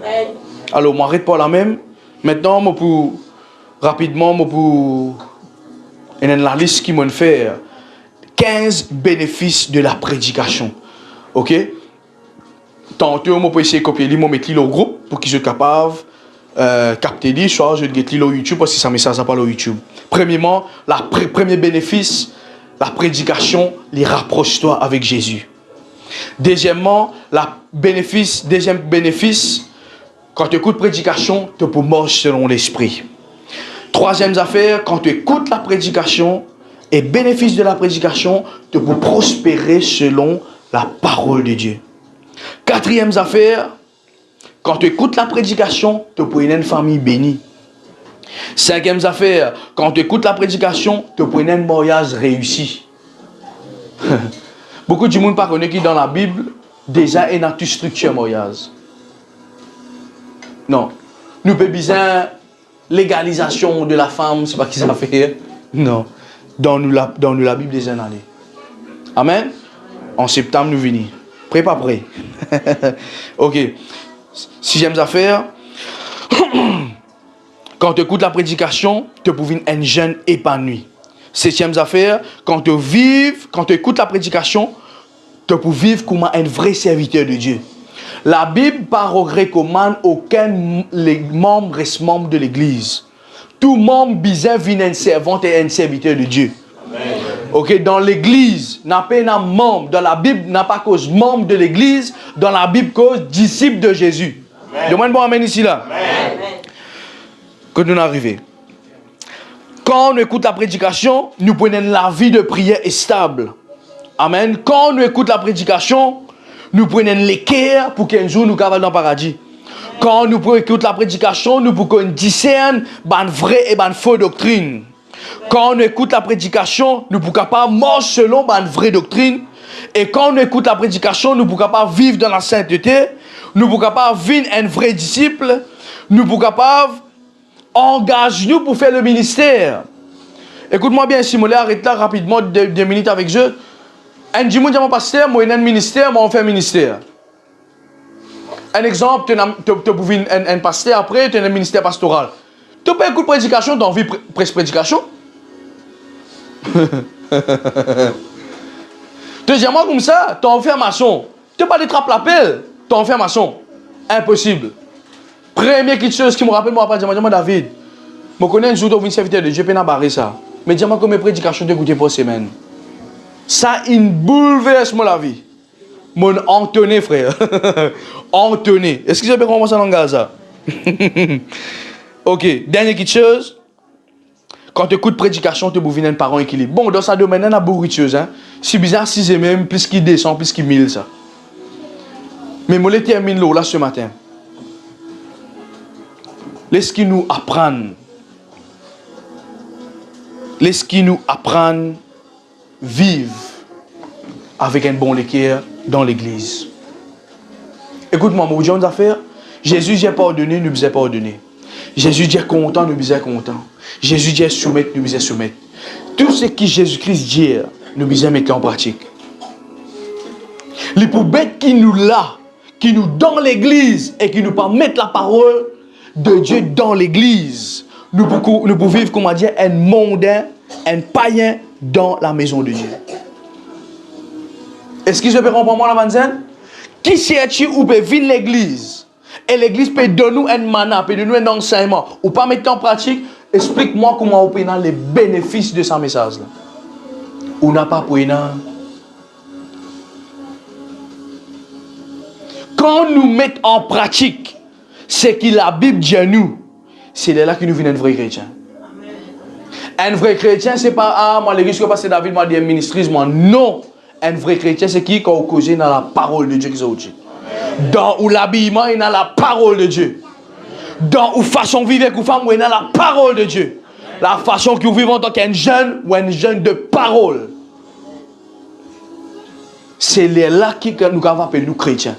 Amen. Alors, je m'arrête pas là même. Maintenant, je peux rapidement, la liste qui m'a fait 15 bénéfices de la prédication. Ok? Tantôt, je peux essayer de copier, je vais mettre au groupe pour qu'ils soient capables. Capter dit, soit je vais mettre au YouTube parce que ça message pas au YouTube. Premièrement, premier bénéfice, la prédication, les rapproche-toi avec Jésus. Deuxièmement, deuxième bénéfice, quand tu écoutes prédication, tu peux marcher selon l'esprit. Troisième affaire, quand tu écoutes la prédication et bénéfice de la prédication, tu peux prospérer selon la parole de Dieu. Quatrième affaire, quand tu écoutes la prédication, tu peux avoir une famille bénie. Cinquième affaire, quand tu écoutes la prédication, tu peux avoir un mariage réussi. Beaucoup de monde ne connaissent pas qui dans la Bible, déjà il y a une structure mariage. Non. Nous avons besoin de légalisation de la femme, c'est pas qui ça fait. Non. Dans la Bible des années. Amen. En septembre, nous venons. Prêt, pas prêt. Ok. Sixième affaire. Quand tu écoutes la prédication, tu peux vivre un jeune épanoui. Septième affaire. Quand tu écoutes la prédication, tu peux vivre comme un vrai serviteur de Dieu. La Bible ne recommande aucun membre reste membre de l'église. Tout membre bizarre vient un servant et un serviteur de Dieu. Amen. Ok, dans l'église, n'a pas un membre. Dans la Bible, n'a pas cause membre de l'église. Dans la Bible, cause disciple de Jésus. Demande bon amen ici là. Amen. Que nous arrivons. Quand on écoute la prédication, nous prenons la vie de prière est stable. Amen. Quand on écoute la prédication, nous prenons l'équerre pour qu'un jour nous cavalions dans le paradis. Quand nous écoutons la prédication, nous pouvons discerner la vraie et la fausse doctrine. Quand on écoute la prédication, nous pouvons pas marcher selon la vraie doctrine. Et quand on écoute la prédication, nous pouvons pas vivre dans la sainteté. Nous pouvons pas vivre un vrai disciple. Nous pouvons pas engager nous pour faire le ministère. Écoute-moi bien, si je arrête là rapidement 2 minutes avec eux. Un dit, moi, mon pasteur, moi, un ministère, moi, on fait un ministère. Un exemple, tu as un pasteur, après, tu as un ministère pastoral. Tu peux écouter prédication, tu as envie de prédication. Deuxièmement, comme ça, tu as envie de maçon. Tu n'as pas de trappe l'appel, tu as envie de maçon. Impossible. Première chose qui me rappelle, moi, David, je connais un jour où je suis serviteur de Dieu, je peux barrer ça. Mais dis-moi combien de prédications tu as écouté pour semaine. Ça, il bouleverse la vie. Mon Anthony, frère. Anthony. Est-ce que je peux commencer à langue ça? Ok. Dernière chose. Quand tu écoutes prédication, tu peux venir un parent équilibre. Bon, dans ça domaine, il y a beaucoup de choses. Hein? Si bizarre, si c'est même, plus qu'il descend, plus qu'il mille ça. Mais je termine là ce matin. Laisse-qui nous apprendre. Laisse-qui nous apprendre. Vivre avec un bon l'équerre dans l'église. Écoute-moi, mon Dieu, on a affaire. Jésus dit pardonné, nous nous pardonné. Jésus dit content, nous nous content. Jésus dit soumettre, nous nous soumettre. Tout ce que Jésus-Christ dit, nous nous mettre en pratique. Les poubelles qui nous là, qui nous dans l'église et qui nous permettent la parole de Dieu dans l'église, nous pouvons vivre, comme on dit, un mondain, un païen dans la maison de Dieu. Est-ce que je peux comprendre moi la manzane? Qui cherche ou peut venir l'église? Et l'église peut donner un manna, peut donner un enseignement, ou pas mettre en pratique? Explique-moi comment on peut dans les bénéfices de ce message-là. Ou n'a pas pour non. Quand nous mettons en pratique ce que la Bible dit à nous, c'est là que nous venons un vrai chrétien. Un vrai chrétien, c'est pas ah, moi, l'église que pasteur David m'a dit un ministrisme. Non. Un vrai chrétien, c'est qui quand on cause dans la parole de Dieu qui sont dans où l'habillement est dans la parole de Dieu. Dans où façon de vivre avec une femme, est dans la parole de Dieu. La façon que vous vivez en tant qu'un jeune ou un jeune de parole. C'est là que nous avons appelé nous chrétiens.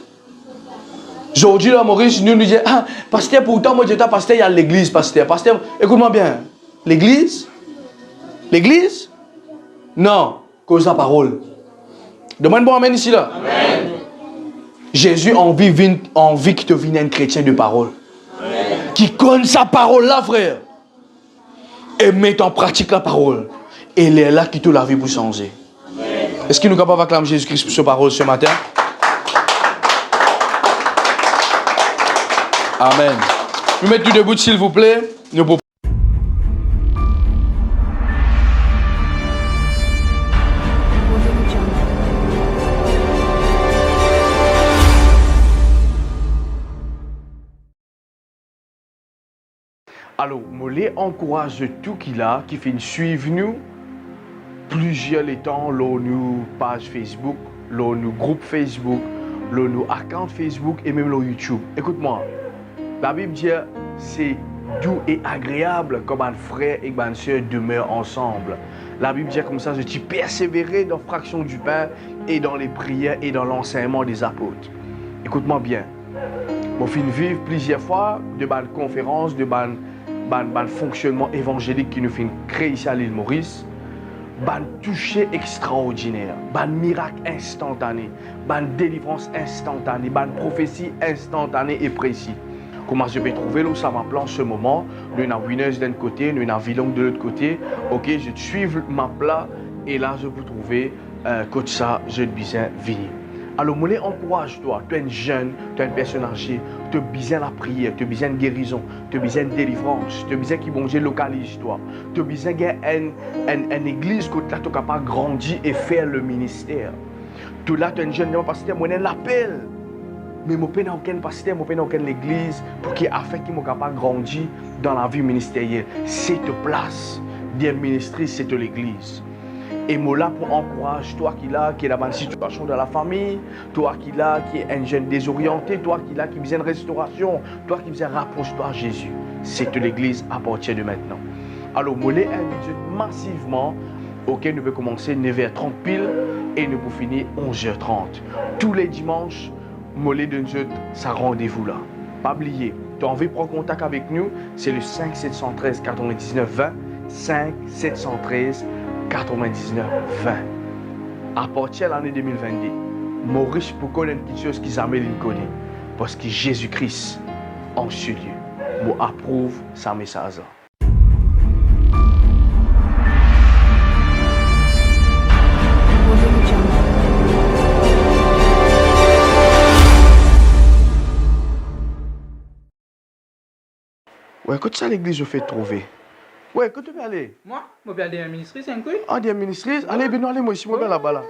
Aujourd'hui, là, Maurice, nous disons, ah, pasteur, pourtant, moi, je dis, pasteur, il y a l'église, pasteur. Pasteur, écoute-moi bien. L'église? L'église? Non, cause la parole. Demande-moi amen ici, là. Amen. Jésus a envie que tu viennes un chrétien de parole. Amen. Qui connaît sa parole là, frère. Et met en pratique la parole. Et il est là qui te la vie pour changer. Est-ce que nous sommes capables d'acclamer Jésus-Christ pour sa parole ce matin? Amen. Nous mettons tout debout, s'il vous plaît. Nous pouvons... Alors, je les encourage tout qu'il a, qui fait suivre nous plusieurs temps, nos pages Facebook, nos groupes Facebook, nos accounts Facebook et même nos YouTube. Écoute-moi, la Bible dit c'est doux et agréable comme un frère et une soeur demeurent ensemble. La Bible dit comme ça, je t'y persévérer dans la fraction du pain et dans les prières et dans l'enseignement des apôtres. Écoute-moi bien. Mon film vivre plusieurs fois de bonnes conférences, de bonnes fonctionnement évangélique qui nous fait créer ici à l'île Maurice, ban toucher extraordinaire, ban miracle instantané, ban délivrance instantanée, ban prophétie instantanée et précis. Comment je vais trouver là, ça m'appelle en ce moment, nous avons Winners d'un côté, nous avons Villon de l'autre côté. Ok, je suis ma plat et là je vous trouver coach ça, je vais bien venir. Alors, je encourage-toi, tu es un jeune, tu es une personne âgée, tu as besoin de la prière, tu as besoin de guérison, tu as besoin de délivrance, tu as besoin que bon Dieu localise toi. Tu as besoin d'une église que tu es capable de grandir et faire le ministère. Tu là, tu es un jeune pasteur, moi, je l'appelle. Mais je n'ai aucun pasteur, je n'ai aucune église pour qu'il afin qu'il soit capable de grandir dans la vie ministérielle. C'est ta place d'un ministère, c'est l'église. Et moi là pour encourager toi qui est dans une situation dans la famille, toi qui est un jeune désorienté, toi qui a besoin de restauration, toi qui besoin de rapproche-toi à Jésus. C'est l'église à partir de maintenant. Alors, moi les invite massivement, ok, nous pouvons commencer 9h30 pile et nous pouvons finir 11h30. Tous les dimanches, moi les donne ça rendez-vous là. Pas oublier, tu as envie de prendre contact avec nous, c'est le 5 713 99 20, 5 713 99 20. À partir de l'année 2022, Maurice pour connaître quelque chose qui s'améliore connaît. Parce que Jésus-Christ en ce lieu. Moi approuve sa message. Ouais, écoute ça l'église je fais trouver. Ouais, que tu veux aller? Moi, je vais aller à un ministère, c'est un coup. Ah, des ministres? Allez, ben allez, moi ici, moi là-bas là.